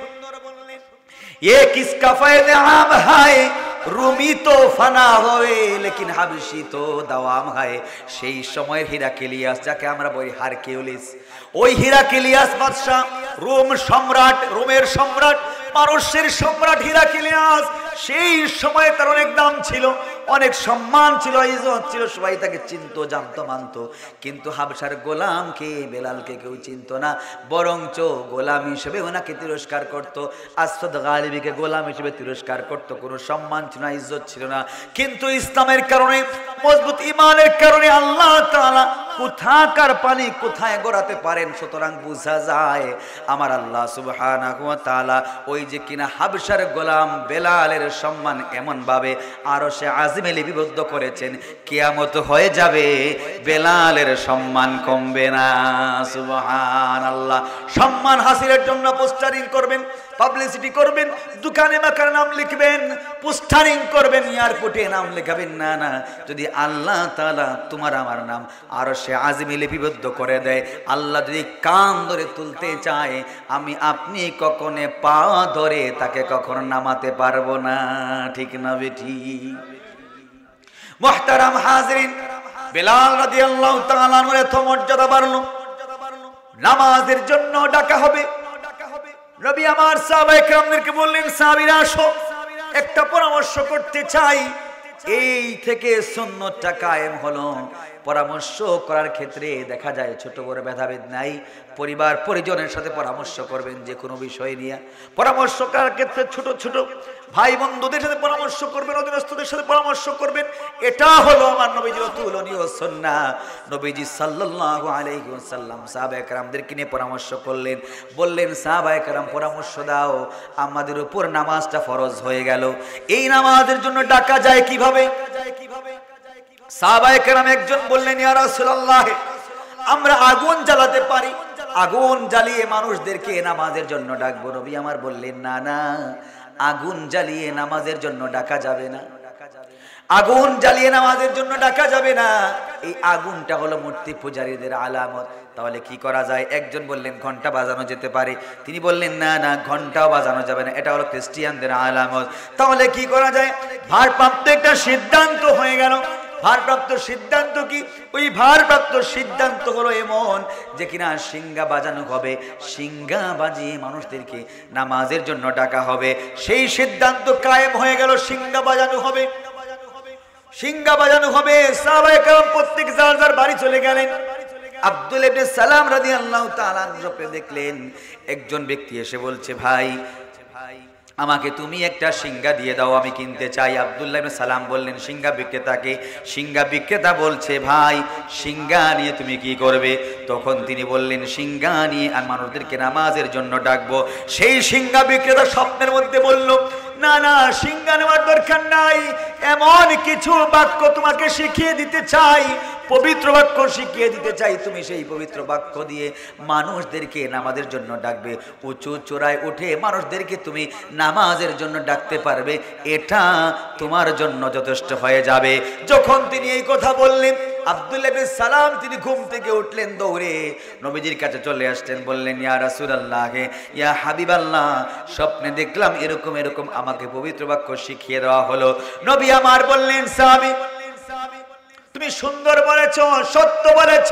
ये किसका फायदे आम है, রুমি তো ফানা হয় লেকিন হাবশি তো দাওয়াম হয়। সেই সময়ের হিরাক্লিয়াস, যাকে আমরা বলি হারকিউলিস, ওই হিরাক্লিয়াস বাদশা, রোম সম্রাট, রোমের সম্রাট, পারস্যের সম্রাট হিরাক্লিয়াস, সেই সময় তার অনেক দাম ছিল, অনেক সম্মান ছিল, ইজ্জত ছিল, সবাই তাকে চিনতো, জানতো, মানতো। কিন্তু হাবশার গোলামকে, বেলালকে কেউ চিনতো না, বরঞ্চ গোলাম হিসেবে ওনাকে তিরস্কার করত। আসওয়াদ গালিবীকে গোলাম হিসেবে তিরস্কার করত, কোনো সম্মান ছিল না, ইজ্জত ছিল না। কিন্তু ইসলামের কারণে, মজবুত ঈমানের কারণে আল্লাহ তাআলা কোথাকার পানি কোথায় গড়াতে পারেন। সুতরাং বোঝা যায় আমার আল্লাহ সুবহানাহু ওয়া তাআলা ওই যে কিনা হাবশার গোলাম বেলালের বেলালের সম্মান এমন ভাবে আরশে আজিমে লিপিবদ্ধ করেছেন, কিয়ামত হয়ে যাবে বেলালের সম্মান কমবে না। সুবহানাল্লাহ। সম্মান হাসিলের জন্য পোস্টারিং করবেন, পাবলিসিটি করবেন, দোকানে মাকার নাম লিখবেন, পোস্টারিং করবেন, এয়ারপোর্টে নাম লেখাবেন, না না, যদি আল্লাহ তাআলা তোমার আমার নাম আরশে আজিমে লিপিবদ্ধ করে দেয়, আল্লাহ যদি কান ধরে তুলতে চায়, আমি আপনি কখনো পা ধরে তাকে কখনো নামাতে পারবো না। ঠিক না বেঠি? মুহতারাম হাজিরিন, বেলাল রাদিয়াল্লাহু তাআলা আনহুর এত মর্যাদা বাড়লো, নামাজের জন্য ডাকা হবে। নবী আমার সাহাবায়ে কেরামদেরকে বললেন, সাহাবীরা আসো, একটা পরামর্শ করতে চাই। এই থেকে সুন্নতটা কায়েম হলো। পরামর্শ করার ক্ষেত্রে দেখা যায় ছোট বড় ভেদাভেদ নাই, পরিবার পরিজনের সাথে পরামর্শ করবেন যে কোনো বিষয় নিয়ে। পরামর্শ করার ক্ষেত্রে ছোট ছোট ভাই বন্ধুদের সাথে পরামর্শ করবেন, অধীনস্থদের সাথে পরামর্শ করবেন। এটা হলো আমার নবীজির অতুলনীয় সুন্নাহ। নবীজি সাল্লাল্লাহু আলাইহি ওয়াসাল্লাম সাহাবায়ে কেরামদেরকে নিয়ে পরামর্শ করলেন, বললেন, সাহাবায়ে কেরাম পরামর্শ দাও, আমাদের উপর নামাজটা ফরজ হয়ে গেল, এই নামাজের জন্য ডাকা যায় কিভাবে? সাহাবায়ে কেরাম একজন বললেন, ইয়া রাসূলুল্লাহ, আমরা আগুন জ্বালাতে পারি, আগুন জ্বালিয়ে মানুষদেরকে নামাজের জন্য ডাকবো। নবী আমার বললেন, না না, আগুন জ্বালিয়ে নামাজের জন্য ডাকা যাবে না, আগুন জ্বালিয়ে নামাজের জন্য ডাকা যাবে না। এই আগুনটা হলো মূর্তি পূজারীদের আলামত। তাহলে কি করা যায়? একজন বললেন ঘন্টা বাজানো যেতে পারে, তিনি বললেন না না, ঘন্টাও বাজানো যাবে না, এটা হলো খ্রিস্টানদের আলামত। তাহলে কি করা যায়? ভারপ্রাপ্ত একটা সিদ্ধান্ত হয়ে গেল। ভারপ্রাপ্ত সিদ্ধান্ত কি? ওই ভারপ্রাপ্ত সিদ্ধান্ত হলো এমন যে কিনা সিংহা বাজানো হবে, সিংহা বাজিয়ে মানুষদেরকে নামাজের জন্য ডাকা হবে। সেই সিদ্ধান্ত কায়েম হয়ে গেল, সিংহা বাজানো হবে, সিংহা বাজানো হবে। সাহাবায়ে কেরাম প্রত্যেক যার যার বাড়ি চলে গেলেন। আব্দুল্লাহ ইবনে সালাম রাদিয়াল্লাহু তাআলা আনহু দেখলেন একজন ব্যক্তি এসে বলছে, ভাই আমাকে তুমি একটা সিংহা দিয়ে দাও, আমি কিনতে চাই। আব্দুল্লাহ ইবনে সালাম বললেন সিংহা বিক্রেতাকে, সিংহা বিক্রেতা বলছে, ভাই সিংহা নিয়ে তুমি কি করবে? তখন তিনি বললেন, সিংহা নিয়ে আর মানুষদেরকে নামাজের জন্য ডাকবো। সেই সিংহা বিক্রেতা স্বপ্নের মধ্যে বলল, না না, সিংহা নেওয়ার দরকার নাই, এমন কিছু বাক্য তোমাকে শিখিয়ে দিতে চাই, পবিত্র বাক্য শিখিয়ে দিতে চাই, তুমি সেই পবিত্র বাক্য দিয়ে মানুষদেরকে নামাজের জন্য ডাকবে, উঁচু চূড়ায় উঠে মানুষদেরকে তুমি নামাজের জন্য ডাকতে পারবে, এটা তোমার জন্য যথেষ্ট হয়ে যাবে। যখন তিনি এই কথা বললেন, আব্দুল্লাহ ইবনে সালাম তিনি ঘুম থেকে উঠলেন, দৌড়ে নবীজির কাছে চলে আসলেন, বললেন, ইয়া রাসূলুল্লাহ, ইয়া হাবিবাল্লাহ, স্বপ্নে দেখলাম এরকম এরকম, আমাকে পবিত্র বাক্য শিখিয়ে দেওয়া হলো। নবী আমার বললেন, সাহাবী তুমি সুন্দর বলেছ, সত্য বলেছ,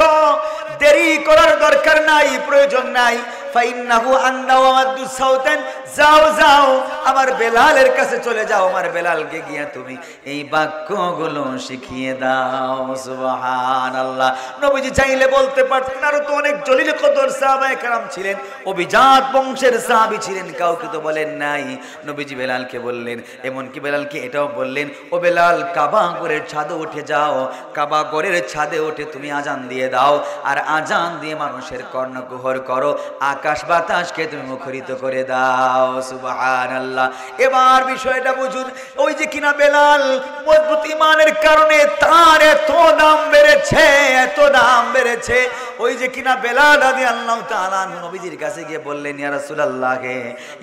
দেরি করার দরকার নাই, প্রয়োজন নাই। ফাইন্নাহু আন্না ওয়া মাদু সাউতান, যাও যাও আমার বেলালের কাছে চলে যাও, আমার বেলালকে গিয়ে তুমি এই বাক্যগুলো শিখিয়ে দাও। সুবহানাল্লাহ। নবীজি চাইলে বলতে পারতেন, আরো তো অনেক জলিল কদর সাহাবায়ে কেরাম ছিলেন, অভিজাত বংশের সাহাবী ছিলেন, কাউকে তো বলেন নাই। নবীজি বেলালকে বললেন, এমনকি বেলালকে এটাও বললেন, ও বেলাল, কাবা ঘরের ছাদে উঠে যাও, কাবা ঘরের ছাদে উঠে তুমি আজান দিয়ে দাও, আর আজান দিয়ে মানুষের কর্ণকুহর করো, আকাশ বাতাসকে তুমি মুখরিত করে দাও। সুবহানাল্লাহ। এবার বিষয়টা বুঝুন, ওই যে কিনা বেলাল মজবুত ঈমানের কারণে তার এত দাম বেড়েছে, এত দাম বেড়েছে। ওই যে কিনা বেলাল রাদিয়াল্লাহু তাআলা নবীজির কাছে গিয়ে বললেন, ইয়া রাসূলুল্লাহ,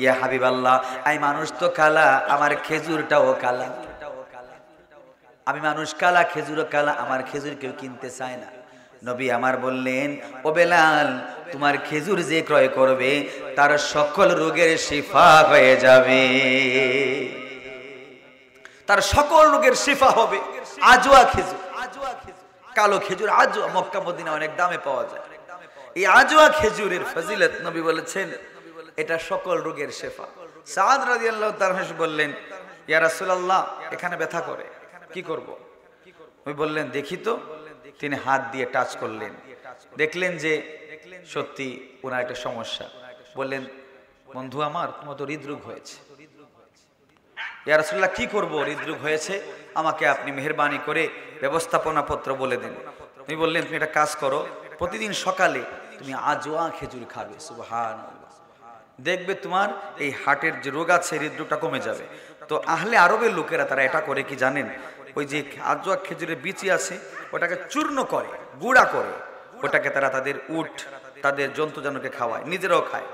ইয়া হাবিবাল্লাহ, এই মানুষ তো কালা, আমার খেজুরটাও কালা, আমি মানুষ কালা, খেজুরও কালা, আমার খেজুর কেউ কিনতে চায় না। নবী আমার বললেন, ও বেলাল, তোমার খেজুর যে ক্রয় করবে তার সকল রোগের শিফা হয়ে যাবে, তার সকল রোগের শিফা হবে। আজওয়া খেজুর, কালো খেজুর আজওয়া, মক্কা মদিনা অনেক দামে পাওয়া যায়। এই আজওয়া খেজুরের ফজিলত নবী বলেছেন, এটা সকল রোগের শিফা। সাদ রাদিয়াল্লাহু তাআলা বললেন, ইয়া রাসূলুল্লাহ, এখানে ব্যথা করে, কি করব? ওই বললেন, দেখি তো। তিনি হাত দিয়ে টাচ করলেন, দেখলেন যে সত্যি ওনার একটা সমস্যা। বললেন, বন্ধু আমার, তোমার তো হৃদরোগ হয়েছে। ইয়া রাসূলুল্লাহ, কি করব? হৃদরোগ হয়েছে, আমাকে আপনি মেহেরবানি করে ব্যবস্থাপনা পত্র বলে দিন। তুমি বললেন, তুমি একটা কাজ করো, প্রতিদিন সকালে তুমি আজওয়া খেজুর খাবে। সুবহানাল্লাহ। দেখবে তোমার এই হার্টের যে রোগ আছে, হৃদরোগটা কমে যাবে। তো আহলে আরবের লোকেরা তারা এটা করে কি জানেন, ওই যে আজওয়া খেজুরের বিচি আছে ওটাকে চূর্ণ করে, গুঁড়া করে, ওটাকে তারা তাদের উট তাদের জন্তু জানোকে খাওয়ায়, নিজেরাও খায়।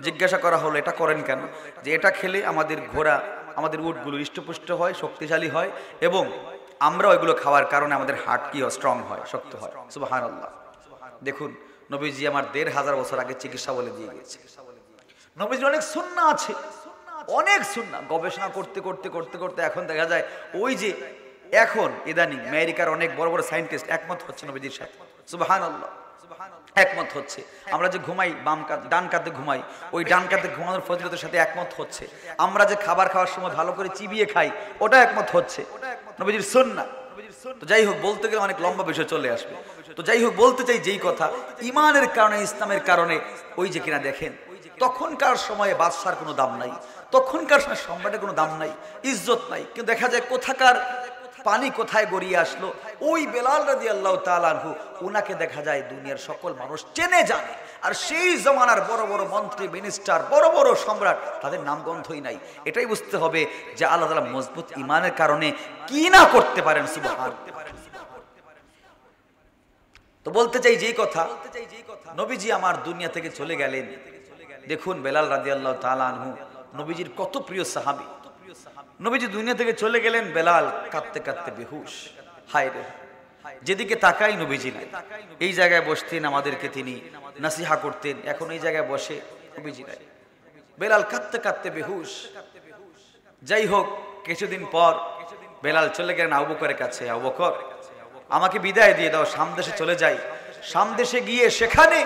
জিজ্ঞাসা করা হলো এটা করেন কেন, যে এটা খেলে আমাদের ঘোড়া আমাদের উটগুলো হৃষ্টপুষ্ট হয়, শক্তিশালী হয়, এবং আমরা ওইগুলো খাওয়ার কারণে আমাদের হার্ট কি হয়, স্ট্রং হয়, শক্ত হয়। সুবহানাল্লাহ। দেখুন নবীজি আমার ১৫০০ বছর আগে চিকিৎসা বলে দিয়ে গেছে। নবীজির অনেক সুন্নাহ আছে, অনেক সুন্নাহ। গবেষণা করতে করতে করতে করতে এখন দেখা যায় ওই যে এখন ইদানিং আমেরিকার অনেক বড় বড় সায়েন্টিস্ট একমত হচ্ছে নবীজির সাথে। সুবহানাল্লাহ, একমত হচ্ছে। আমরা যে ঘুমাই বাম কাত ডান কাতে ঘুমাই, ওই ডান কাতে ঘুমানোর ফজিলতের সাথে একমত হচ্ছে। আমরা যে খাবার খাওয়ার সময় ভালো করে চিবিয়ে খাই, ওটা একমত হচ্ছে, নবীজির সুন্নাহ। তো যাই হোক, বলতে গেলে অনেক লম্বা বিষয় চলে আসবে। তো যাই হোক, বলতে চাই যেই কথা, ইমানের কারণে ইসলামের কারণে ওই যে কিনা দেখেন তখনকার সময়ে বাদশার কোনো দাম নাই, তখনকার সময় সম্রাটের কোনো দাম নাই, ইজ্জত নাই, কিন্তু দেখা যায় কোথাকার পানি কোথায় গড়িয়ে আসলো, ওই বেলাল রাদিয়াল্লাহু তাআলা আনহু, উনাকে দেখা যায় দুনিয়ার সকল মানুষ চেনে জানে। আর সেই জমানার বড় বড় মন্ত্রী মিনিস্টার বড় বড় সম্রাট তাদের নামগন্ধই নাই। এটাই বুঝতে হবে যে আল্লাহ তাআলা মজবুত ইমানের কারণে কি না করতে পারেন। সুবহানাল্লাহ। তো বলতে চাই যেই কথা, নবীজি আমার দুনিয়া থেকে চলে গেলেন। দেখুন বেলাল রাদিয়াল্লাহু তাআলা আনহু নবীজির কত প্রিয় সাহাবী। নবীজি দুনিয়া থেকে চলে গেলেন, বেলাল কাঁদতে কাঁদতে বেহুশ। হায় রে, যেদিকে তাকাই নবীজি নাই। এই জায়গায় বসতেন, আমাদেরকে তিনি নাসিহা করতেন, এখন এই জায়গায় বসে নবীজি নাই। বেলাল কাঁদতে কাঁদতে বেহুশ। যাই হোক, কিছুদিন পর বেলাল চলে গেলেন আবু বকরের কাছে। আবু বকর, আমাকে বিদায় দিয়ে দাও, সামদেশে চলে যাই। সামদেশে গিয়ে সেখানে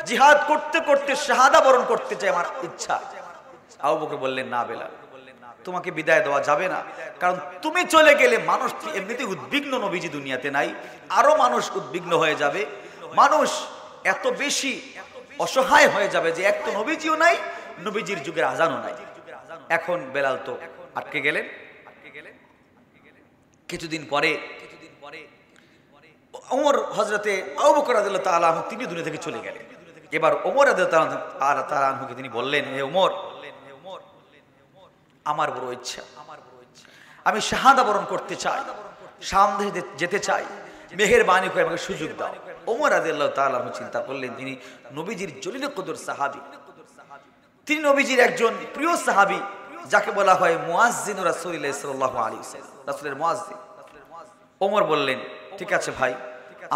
জিহাদ করতে করতে শাহাদা বরণ করতে চাই, আমার ইচ্ছা। আবু বকর বললেন, না বেলাল, তোমাকে বিদায় দেওয়া যাবে না, কারণ তুমি চলে গেলে মানুষ এমনিতে উদ্বিগ্ন, নবীজি দুনিয়াতে নাই, আরো মানুষ উদ্বিগ্ন হয়ে যাবে। মানুষ এত বেশি অসহায় হয়ে যাবে যে এক তো নবীজিও নাই, নবীজির যুগের আজানও নাই। এখন বেলাল তো আটকে গেলেন। কিছুদিন পরে ওমর হযরতে আবু বকর রাদিয়াল্লাহু তাআলা আনহু তিনি দুনিয়া থেকে চলে গেলেন। এবার ওমর রাদিয়াল্লাহু তাআলা আনহুকে তিনি বললেন, হে ওমর, আমার বড় ইচ্ছা, আমি শাহাদা বরণ করতে চাই, সামনে যেতে চাই, মেহেরবানি করে আমাকে সুযোগ দাও। ওমর রাদিয়াল্লাহু তাআলা আনহু চিন্তা করলেন, তিনি নবীজির জলিল কদর সাহাবী, তিনি নবীজির একজন প্রিয় সাহাবী, যাকে বলা হয় মুয়াজ্জিন রাসূলুল্লাহ সাল্লাল্লাহু আলাইহি ওয়াসাল্লাম, রাসূলের মুয়াজ্জিন। ওমর বললেন, ঠিক আছে ভাই,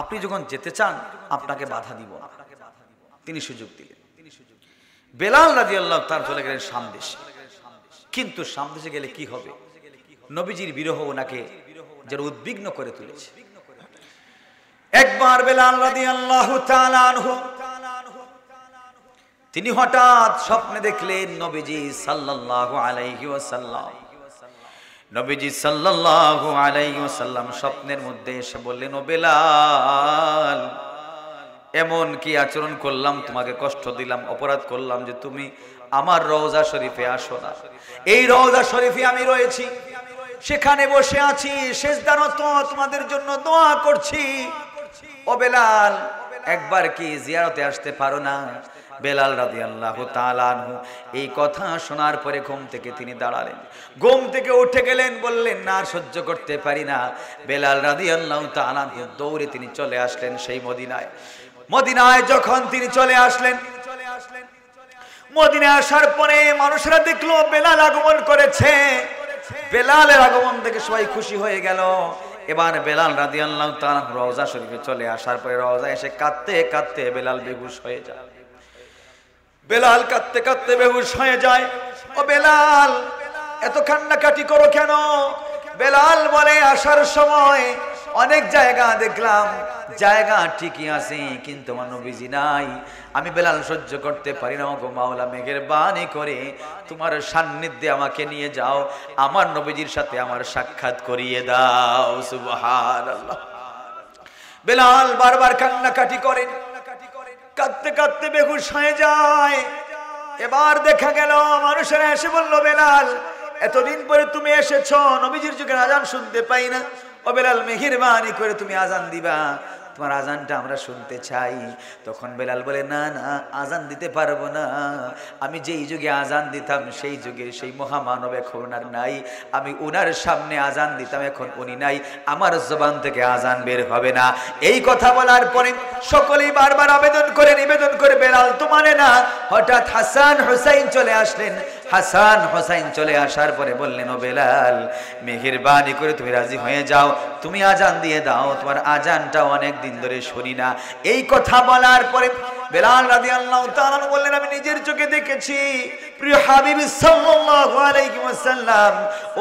আপনি যখন যেতে চান আপনাকে বাধা দিব না। তিনি সুযোগ দিলেন। বেলাল রাদিয়াল্লাহু তাআলা চলে গেলেন সামদেশে। কিন্তু সামদেশে গেলে কি হবে, নবীজির বিরহ ওনাকে যেন উদ্বিগ্ন করে তুলেছে। একবার বেলাল রাদিয়াল্লাহু তাআলা আনহু তিনি হঠাৎ স্বপ্নে দেখলেন নবীজি সাল্লাল্লাহু আলাইহি ওয়াসাল্লাম। নবীজি সাল্লাল্লাহু আলাইহি ওয়াসাল্লাম স্বপ্নের মধ্যে এসে বললেন, ও বেলাল, এমন কি আচরণ করলাম, তোমাকে কষ্ট দিলাম, অপরাধ করলাম যে তুমি আমার রওজা শরীফে আসো না? এই রওজা শরীফে আমি রয়েছি, সেখানে বসে আছি, সেজদারত তোমাদের জন্য দোয়া করছি। ও বেলাল, একবার কি জিয়ারতে আসতে পারো না? বেলাল রাদিয়াল্লাহু তাআলা আনহু এই কথা শোনার পরে ঘুম থেকে তিনি দাঁড়ালেন, ঘুম থেকে উঠে গেলেন, বললেন, না আর সহ্য করতে পারি না। বেলাল রাদিয়াল্লাহু তাআলা আনহু দৌড়ে তিনি চলে আসলেন সেই মদিনায়। মদিনায় যখন তিনি চলে আসলেন, মদিনায় আসার পরে মানুষরা দেখলো বেলাল আগমন করেছে। বেলালের আগমন দেখে সবাই খুশি হয়ে গেল। এবার বেলাল রাদিয়াল্লাহু তাআলা রওজা শরীফে চলে আসার পরে রওজা এসে কাঁদতে কাঁদতে বেলাল বেহুশ হয়ে যায়। বেলাল কাঁদতে কাঁদতে বেহুশ হয়ে যায়। ও বেলাল, এত কান্নাকাটি করো কেন? বেলাল বলে, আসার সময় অনেক জায়গা দেখলাম, জায়গা ঠিকই আছে, কিন্তু আমার নবীজি নাই। আমি বেলাল সহ্য করতে পারি না, গো মাওলা মেহেরবানি করে তোমার সান্নিধ্যে আমাকে নিয়ে যাও, আমার নবীজির সাথে আমার সাক্ষাৎ করিয়ে দাও। সুবহানাল্লাহ। বেলাল বারবার কান্নাকাটি করেন, কাঁদতে কাঁদতে বেহুশ হয়ে যায়। এবার দেখা গেল মানুষেরা এসে বলল, বেলাল, এতদিন পরে তুমি এসেছো, নবীজির যুগের আজান শুনতে পাই না। ও বেলাল, মেহেরবানি করে তুমি আজান দিবা। তোমার আজানটা আমরা শুনতে চাই। তখন বেলাল বলে, না না, আজান দিতে পারবো না, আমি যেই যুগে আজান দিতাম সেই যুগের সেই মহামানব এখন আর নাই, আমি উনার সামনে আজান দিতাম, এখন উনি নাই, আমার জবান থেকে আজান বের হবে না। এই কথা বলার পরে সকলেই বারবার আবেদন করে নিবেদন করে বেলাল তো মানে না। হঠাৎ হাসান হুসাইন চলে আসলেন। হাসান হুসাইন চলে আসার পরে বললেন, ও বেলাল, মেহেরবানি করে তুমি রাজি হয়ে যাও, তুমি আজান দিয়ে দাও, তোমার আজানটা অনেক দিন ধরে শুনি না। এই কথা বলার পরে বেলাল রাদিয়াল্লাহু তাআলা বললেন, আমি নিজের চোখে দেখেছি প্রিয় হাবিব সাল্লাল্লাহু আলাইহি ওয়াসাল্লাম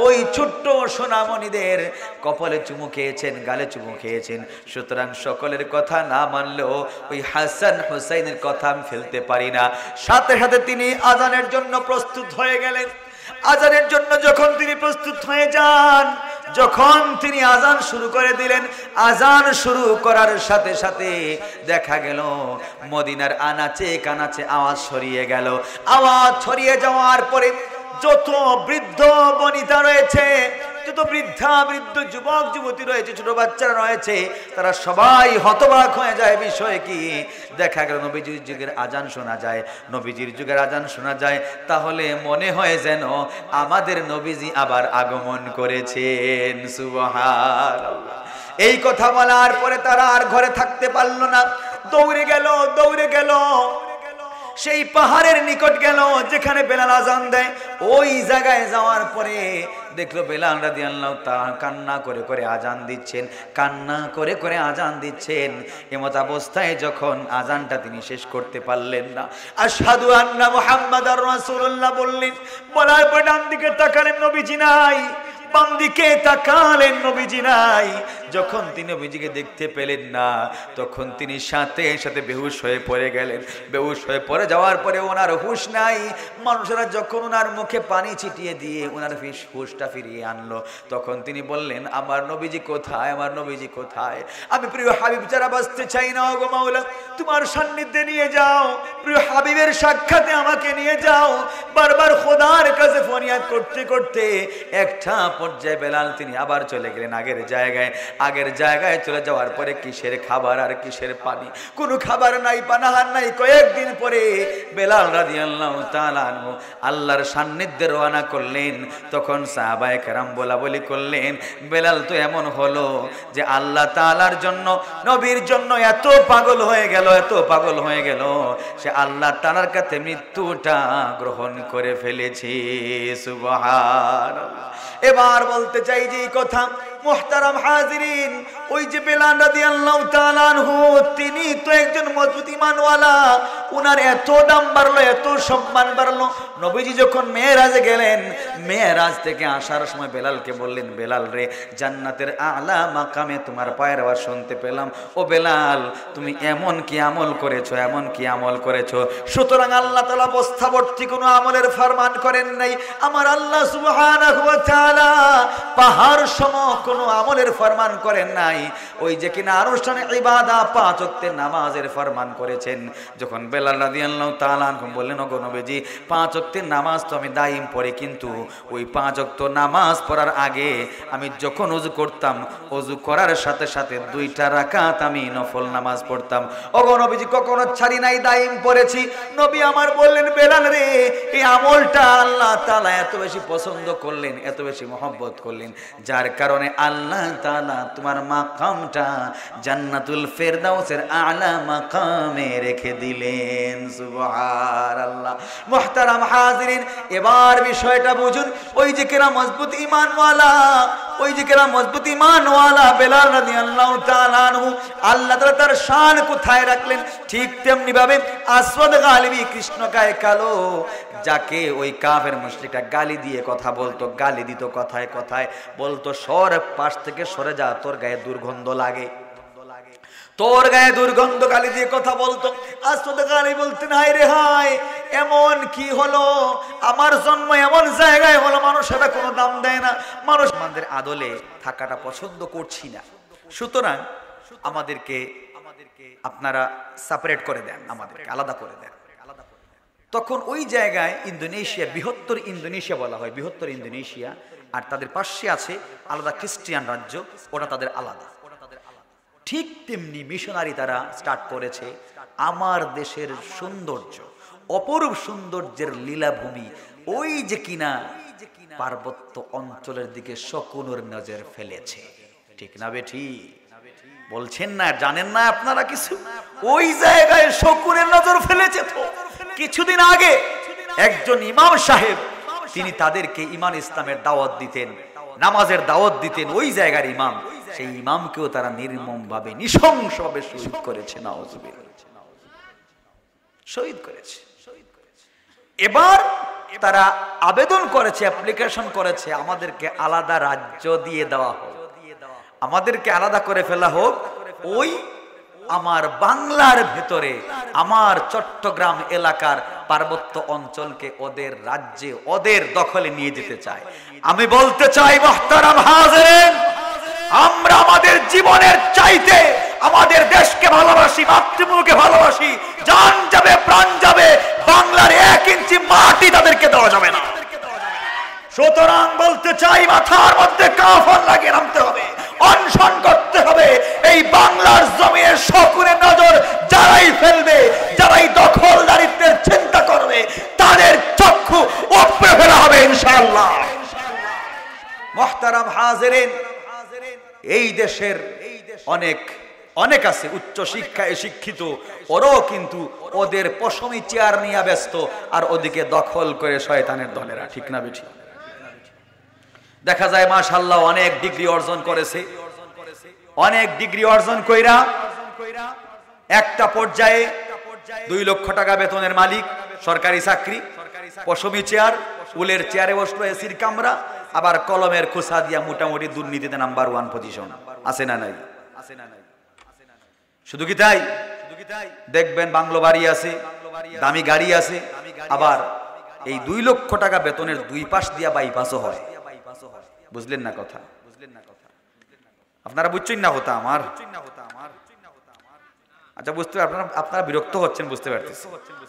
ওই ছোট্ট সোনামণিদের কপালে চুমু খেয়েছেন, গালে চুমু খেয়েছেন। সুতরাং সকলের কথা না মানলেও ওই হাসান হুসাইনের কথা আমি ফেলতে পারি না। সাথে সাথে তিনি আজানের জন্য প্রস্তুত হয়ে গেলেন। আজানের জন্য যখন তিনি প্রস্তুত হয়ে যান, যখন তিনি আজান শুরু করে দিলেন, আজান শুরু করার সাথে সাথে দেখা গেল মদিনার আনাচে কানাচে আওয়াজ ছড়িয়ে গেল। আওয়াজ ছড়িয়ে যাওয়ার পরে যত বৃদ্ধ বনিতা রয়েছে, যত বৃদ্ধা বৃদ্ধ যুবক যুবতী রয়েছে, ছোট বাচ্চারা রয়েছে, তারা সবাই হতবাক হয়ে যায়। বিষয় কি? দেখা গেল নবীজির যুগের আজান শোনা যায়। নবীজির যুগের আজান শোনা যায়, তাহলে মনে হয় যেন আমাদের নবীজি আবার আগমন করেছেন। সুবহানাল্লাহ। এই কথা বলার পরে তারা আর ঘরে থাকতে পারল না, দৌড়ে গেল সেই পাহাড়ের নিকট গেল যেখানে বেলাল আজান দেয়। ওই জায়গায় যাওয়ার পরে দেখলো বেলাল রাদিয়াল্লাহু তাআলা কান্না করে করে আজান দিচ্ছেন, কান্না করে করে আজান দিচ্ছেন। এমত অবস্থায় যখন আজানটা তিনি শেষ করতে পারলেন না, আশহাদু আন্না মুহাম্মাদার রাসূলুল্লাহ বললেন। বলার পর ডান দিকে তাকালেন, নবীজি নাই। বাম দিকে তাকালেন, নবীজি নাই। যখন তিনি নবীজিকে দেখতে পেলেন না, তখন তিনি সাথে সাথে বেহুশ হয়ে পড়ে গেলেন। বেহুশ হয়ে পড়ে যাওয়ার পরে ওনার হুঁশ নাই। মানুষেরা যখন ওনার মুখে পানি ছিটিয়ে দিয়ে ওনার হুঁশটা ফিরিয়ে আনলো, তখন তিনি বললেন, আমার নবীজি কোথায়, আমার নবীজি কোথায়? আমি প্রিয় হাবিব যারা বাঁচতে চাই না, ওগো মাওলা তোমার সান্নিধ্যে নিয়ে যাও, প্রিয় হাবিবের সাক্ষাতে আমাকে নিয়ে যাও। বারবার খোদার কাছে ফরিয়াদ করতে করতে একটা পর্যায়ে বেলাল তিনি আবার চলে গেলেন আগের জায়গায় চলে যাওয়ার পরে কিসের খাবার আর কিসের পানি, কোনো খাবার নাই, পানাহার নাই। কয়েকদিন পরে বেলাল রাদিয়াল্লাহু তাআলা আনহু আল্লাহর সান্নিধ্যে রওনা করলেন। তখন সাহাবায়ে কেরাম বলা বলি করলেন, বেলাল তো এমন হলো যে আল্লাহ তাআলার জন্য, নবীর জন্য এত পাগল হয়ে গেল, সে আল্লাহ তাআলার কাছে মৃত্যুটা গ্রহণ করে ফেলেছে। সুবহানাল্লাহ। এবার বলতে চাই যে এই কথা মুহতারাম হাজিরিন, ওই যে বেলাল রাদিয়াল্লাহু তাআলা আনহু, তিনি তো একজন মজবুত ঈমানওয়ালা। উনার এত দাম বাড়লো, এত সম্মান বাড়লো। নবীজি যখন মেরাজে গেলেন, মেরাজ থেকে আসার সময় বেলালকে বললেন, বেলাল রে, জান্নাতের আলা মাকামে তোমার পায়ের আওয়াজ শুনতে পেলাম। ও বেলাল, তুমি এমন কি আমল করেছো? সুতরাং আল্লাহ তাআলা অবস্থাবর্তী কোনো আমলের ফরমান করেন নাই। আমার আল্লাহ সুবহানাহু ওয়া তাআলা পাহাড় সম কোনো আমলের ফরমান করেন নাই। ওই যে কিনা আনুষ্ঠানে ইবাদত, 5 ওয়াক্তের নামাজের ফরমান করেছেন। যখন বেলাল রাদিয়াল্লাহু তাআলা আনহু বললেন, ওগো নবীজি 5 ওয়াক্তের নামাজ তো আমি দায়িম পড়ি, কিন্তু ওই 5 ওয়াক্ত নামাজ পড়ার আগে আমি যখন ওযু করতাম, ওযু করার সাথে সাথে 2টা রাকাত আমি নফল নামাজ পড়তাম। ওগো নবীজি কখনো ছাড়ি নাই, দায়িম পড়েছি। নবী আমার বললেন, বেলাল রে, এই আমলটা আল্লাহ তাআলা এত বেশি পছন্দ করলেন, এত বেশি মহব্বত করলেন, যার কারণে আল্লাহ তাআলা তোমার মাকামটা জান্নাতুল ফেরদাউসের আলা মাকামে রেখে দিলেন। সুবহানাল্লাহ। মুহতারাম হাজিরিন, এবার বিষয়টা বুঝুন। ওই যে কেরা মজবুত ঈমানওয়ালা বেলাল রাদিয়াল্লাহু তাআলা আনহু, আল্লাহ তাআলা তার শান কোথায় রাখলেন, ঠিক তেমনি ভাবে আসওয়াদ গালিবী, কৃষ্ণকায় কালো, যাকে ওই কাফের মুশরিকরা গালি দিয়ে কথা বলতো, গালি দিত কথায় কথায়, বলতো সর, পাশ থেকে সরে যা, তোর গায়ে দুর্গন্ধ লাগে, তোর গায়ে দুর্গন্ধ, গালি দিয়ে কথা বলতো। আসওয়াদ গালিবী বলতেন, হায় রে হায়, এমন কি হলো, আমার জন্ম এমন জায়গায় হলো, মানুষেরা কোনো দাম দেয় না, মানুষ আমাদের আদলে থাকাটা পছন্দ করছি না, সুতরাং আমাদেরকে আপনারা সেপারেট করে দেন, আমাদেরকে আলাদা করে দেন। তখন ওই জায়গায় ইন্দোনেশিয়া, বৃহত্তর ইন্দোনেশিয়া বলা হয়, বৃহত্তর ইন্দোনেশিয়া, আর তাদের পাশে আছে আলাদা খ্রিস্টিয়ান রাজ্য, ওটা তাদের আলাদা। ঠিক তেমনি মিশনারি তারা স্টার্ট করেছে। আমার দেশের সৌন্দর্য, অপরূপ সৌন্দর্যের লীলাভূমি ওই যে কিনা পার্বত্য অঞ্চলের দিকে শকুনের নজর ফেলেছে, ঠিক না বেঠি? বলছেন না, জানেন না আপনারা কিছু? ওই জায়গায় শকুনের নজর ফেলেছে। তো কিছুদিন আগে একজন ইমাম সাহেব, তিনি তাদেরকে ইমান ইসলামের দাওয়াত দিতেন, নামাজের দাওয়াত দিতেন, ওই জায়গার ইমাম, সেই ইমামকেও তারা নির্মমভাবে নৃশংসভাবে শহীদ করেছে। নাউজুবিল্লাহ, শহীদ করেছে। এবার তারা আবেদন করেছে, অ্যাপ্লিকেশন করেছে, আমাদেরকে আলাদা রাজ্য দিয়ে দেওয়া হোক, আমাদেরকে আলাদা করে ফেলা হোক। ওই আমার বাংলার ভেতরে, আমার চট্টগ্রাম এলাকার পার্বত্য অঞ্চলকে ওদের রাজ্যে, ওদের দখলে নিয়ে যেতে চায়। আমি বলতে চাই মুহতারাম হাজিরিন, আমরা আমাদের জীবনের চাইতে আমাদের দেশকে ভালোবাসি, মাতৃভূমিকে ভালোবাসি, জান যাবে প্রাণ যাবে, বাংলার 1 ইঞ্চি মাটি তাদেরকে দেওয়া যাবে না। সুতরাং বলতে চাই, মাথার মধ্যে কাফন লাগিয়ে নামতে হবে, অনশন করতে হবে। এই বাংলার জমির শকুনের নজর যারাই ফেলবে, যারাই দখলদারিত্বের চিন্তা করবে, তাদের চক্ষু উপড়ে ফেলা হবে ইনশাআল্লাহ। মুহতারাম হাজিরিন, এই দেশের অনেক আছে উচ্চ শিক্ষায় শিক্ষিত, ওরাও কিন্তু ওদের পশমি চেয়ার নিয়ে ব্যস্ত, আর ওদিকে দখল করে শয়তানের দলেরা, ঠিক না বেঠি? দেখা যায় মাশাআল্লাহ অনেক ডিগ্রি অর্জন করেছে, অনেক ডিগ্রি অর্জন কইরা একটা পর্যায়ে 2 লক্ষ টাকা বেতনের মালিক, সরকারি চাকরি, পশমি চেয়ার, উলের চেয়ারে বসলো, এসির কামরা, আবার কলমের খোসা দিয়া মোটামুটি দুর্নীতিতে নাম্বার 1 পজিশন আছে না নাই? শুধু কি তাই? দেখবেন বাংলো বাড়ি আছে, দামি গাড়ি আছে, আবার এই 2 লক্ষ টাকা বেতনের 2 পাশ দিয়া বাইপাসও হয়। বুঝলেন না কথা? আপনারা বুঝছেন না কথা আমার? আচ্ছা, বুঝতে আপনারা বিরক্ত হচ্ছেন, বুঝতে পারতেছি।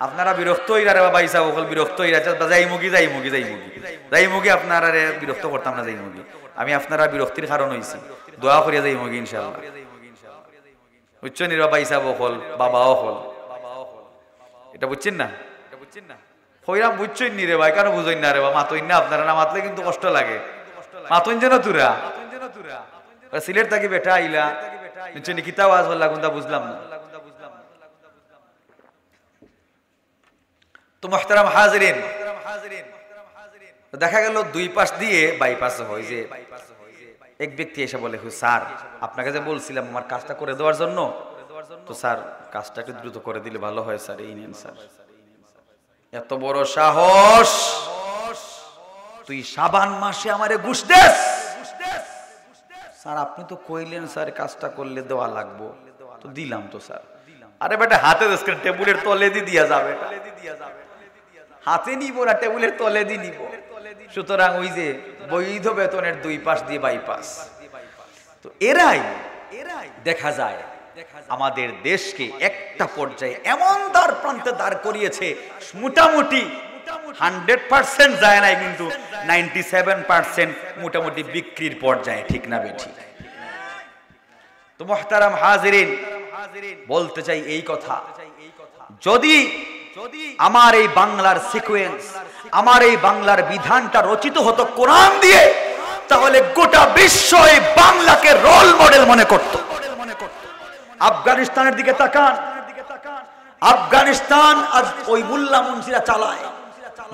আপনারা বিরক্ত হইরা রে বাবা, ইসা ওকল বিরক্ত হইরা, যাই মুগি আপনারা বিরক্ত করতাম না, যাই মুগি আমি আপনারা বিরক্তির কারণ হইছি, দোয়া করিয়া যাই মুগি ইনশাআল্লাহ। বুঝছেন রে বাবা, ইসা ওকল বাবাও হল, এটা বুঝছেন না? হইরাম বুঝছেন নি রে ভাই, কেন বুঝইন না রে বাবা? মাতইন না আপনারা, না মাতলে কিন্তু কষ্ট লাগে। মাতইন যেন তুরা সিলেট থাকি বেটা আইলা নিচে কিতাব আজ হল্লা গুন্দা বুঝলাম না। তো মুহতারাম হাজিরিন, দেখা গেল 2 পাশ দিয়ে বাইপাস হয়। যে এক ব্যক্তি এসে বলে, স্যার আপনাকে যে বলছিলাম আমার কাজটা করে দেওয়ার জন্য, তো স্যার কাজটা একটু দ্রুত করে দিলে ভালো হয় স্যার, এই নেন স্যার। এত বড় সাহস, তুই শাবান মাসে আমারে ঘুষ দেস? স্যার আপনি তো কইলেন স্যার কাজটা করলে দেওয়া লাগবো, তো দিলাম তো স্যার। আরে বেটা হাতে দেখেন, টেবিলের তলে দিয়া যাবে, হাতে নিব না, টেবিলের তলে দিয়ে নিব। সুতরাং ওই যে বৈধ বেতনের 2 পাশ দিয়ে বাইপাস। তো এরাই দেখা যায় আমাদের দেশকে একটা পর্যায়ে এমন দ্বার প্রান্তে দাঁড় করিয়েছে, মোটামুটি 100% যায় নাই, কিন্তু 97% মোটামুটি বিক্রির পর্যায়ে, ঠিক না বেঠি? তো মুহতারাম হাজিরিন, বলতে চাই এই কথা, যদি আমার এই বাংলার সিকোয়েন্স, আমার এই বাংলার বিধানটা রচিত হতো কোরআন দিয়ে, তাহলে গোটা বিশ্ব এই বাংলাকে রোল মডেল মনে করত। আফগানিস্তানের দিকে তাকান, আফগানিস্তান আজ ওই মুল্লা মুন্সিরা চালায়,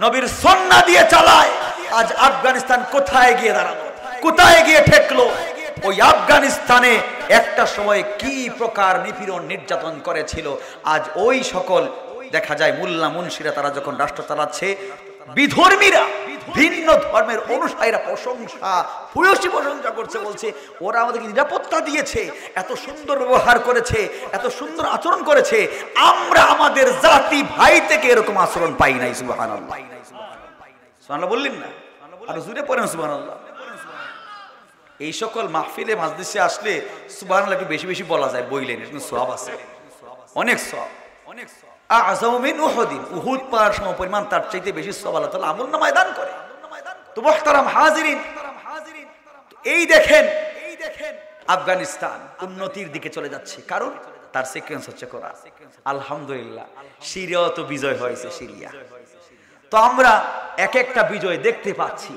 নবীর সুন্নাহ দিয়ে চালায়। আজ আফগানিস্তান কোথায় গিয়ে দাঁড়ালো, কোথায় গিয়ে ঠেকলো? ওই আফগানিস্তানে একটা সময় কি প্রকার নিপীড়ন নির্যাতন করেছিল, আজ ওই সকল দেখা যায় মুল্লা মুন্সিরা তারা যখন রাষ্ট্র চালাচ্ছে, বিধর্মীরা, ভিন্ন ধর্মের অনুসারীরা প্রশংসা, ভূয়সী প্রশংসা করছে, বলছে ওরা আমাদেরকে নিরাপত্তা দিয়েছে, এত সুন্দর ব্যবহার করেছে, এত সুন্দর আচরণ করেছে, আমরা আমাদের জাতি ভাই থেকে এরকম আচরণ পাই নাই। সুবহানাল্লাহ, সুবহানাল্লাহ বললেন না? আর জোরে পড়েন সুবহানাল্লাহ। এই সকল মাহফিলে মাজলিসে আসলে সুবহানাল্লাহ একটু বেশি বেশি বলা যায়, বইলেন কিন্তু সওয়াব আছে, অনেক সওয়াব, অনেক সওয়াব। আযম মিন উহুদিন, উহুদ পাহাড় সমপরিমাণ, তার চাইতে বেশি সওয়াব আল্লাহ তাআলা আমলনামায় দান করে। তো মুহতারাম হাজিরিন, এই দেখেন আফগানিস্তান উন্নতির দিকে চলে যাচ্ছে, কারণ তার সিকোয়েন্স হচ্ছে কোরআন। আলহামদুলিল্লাহ, সিরিয়াও তো বিজয় হয়েছে, সিরিয়া। তো আমরা এক একটা বিজয় দেখতে পাচ্ছি,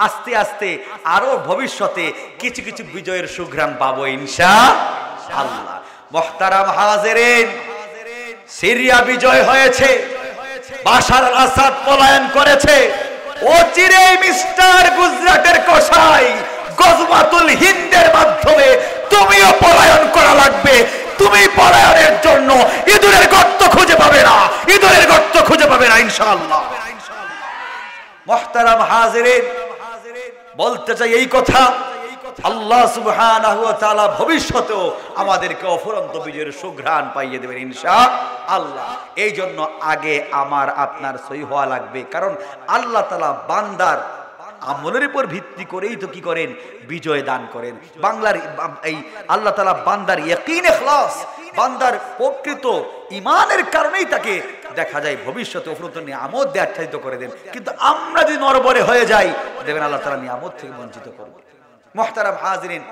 আস্তে আস্তে আরো ভবিষ্যতে কিছু কিছু বিজয়ের সুঘ্রাণ পাবো ইনশাআল্লাহ। মুহতারাম হাজিরিন, সিরিয়া বিজয় হয়েছে, বাশার আল আসাদ পলায়ন করেছে, অচিরেই মিস্টার গুজরাটের কসাই গজওয়াতুল হিন্দের মাধ্যমে তুমিও পলায়ন করা লাগবে। তুমি পলায়নের জন্য ইঁদুরের গর্ত খুঁজে পাবে না, ইঁদুরের গর্ত খুঁজে পাবে না ইনশাআল্লাহ। মুহতারাম হাজিরিন, বলতে চাই এই কথা, আল্লাহ সুবহানাহু ওয়া তাআলা ভবিষ্যতেও আমাদেরকে অফুরন্ত বিজয়ের সুঘ্রাণ পাইয়ে দেবেন ইনশাআল্লাহ। এই জন্য আগে আমার আপনার সই হওয়া লাগবে, কারণ আল্লাহ তাআলা বান্দার আমলের উপর ভিত্তি করেই তো কি করেন, বিজয় দান করেন। বাংলার এই আল্লাহ তাআলা বান্দার ইয়াকিন ইখলাস, বান্দার প্রকৃত ঈমানের কারণেই তাকে দেখা যায় ভবিষ্যতে অফুরন্ত নিয়ামত দিয়ে আচ্ছাদিত করে দেন। কিন্তু আমরা যদি নরবরে হয়ে যাই, দেখবেন আল্লাহ তাআলা নিয়ামত থেকে বঞ্চিত করবে। মুহতারাম হাজিরিন,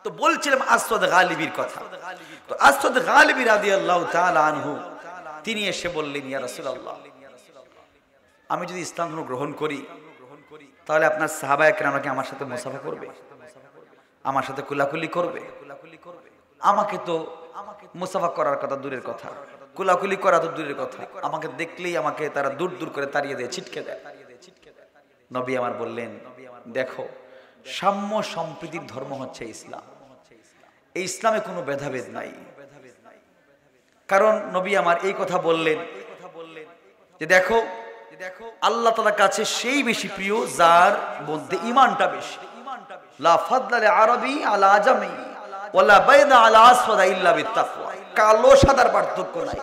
তো বলছিলাম আসওয়াদ গালিবীর কথা। তো আসওয়াদ গালিবী রাদিয়াল্লাহু তাআলা আনহু তিনি এসে বললেন, ইয়া রাসূলুল্লাহ, আমি যদি ইসলাম গ্রহণ করি তাহলে আপনার সাহাবায়ে কেরাম আমাকে আমার সাথে মুসাফা করবে, আমার সাথে কুলাকুলি করবে। আমাকে তো মুসাফা করার কথা দূরের কথা, কুলাকুলি করা তো দূরের কথা, আমাকে দেখলেই আমাকে তারা দূর দূর করে তাড়িয়ে দেয়, ছিটকে দেয়। নবী আমার বললেন, দেখো, সাম্য সম্প্রীতির ধর্ম হচ্ছে ইসলাম, এই ইসলামে কোনো ভেদাভেদ নাই। কারণ নবী আমার এই কথা বললেন যে দেখো, আল্লাহ তাআলার কাছে সেই বেশি প্রিয় যার মধ্যে ঈমানটা বেশি। লা ফাদলা লি আরাবী আলা আজামি ওয়ালা বাইদা আলা আসওয়াদ ইল্লা বিত্তাকওয়া। কালো সাদার পার্থক্য নাই,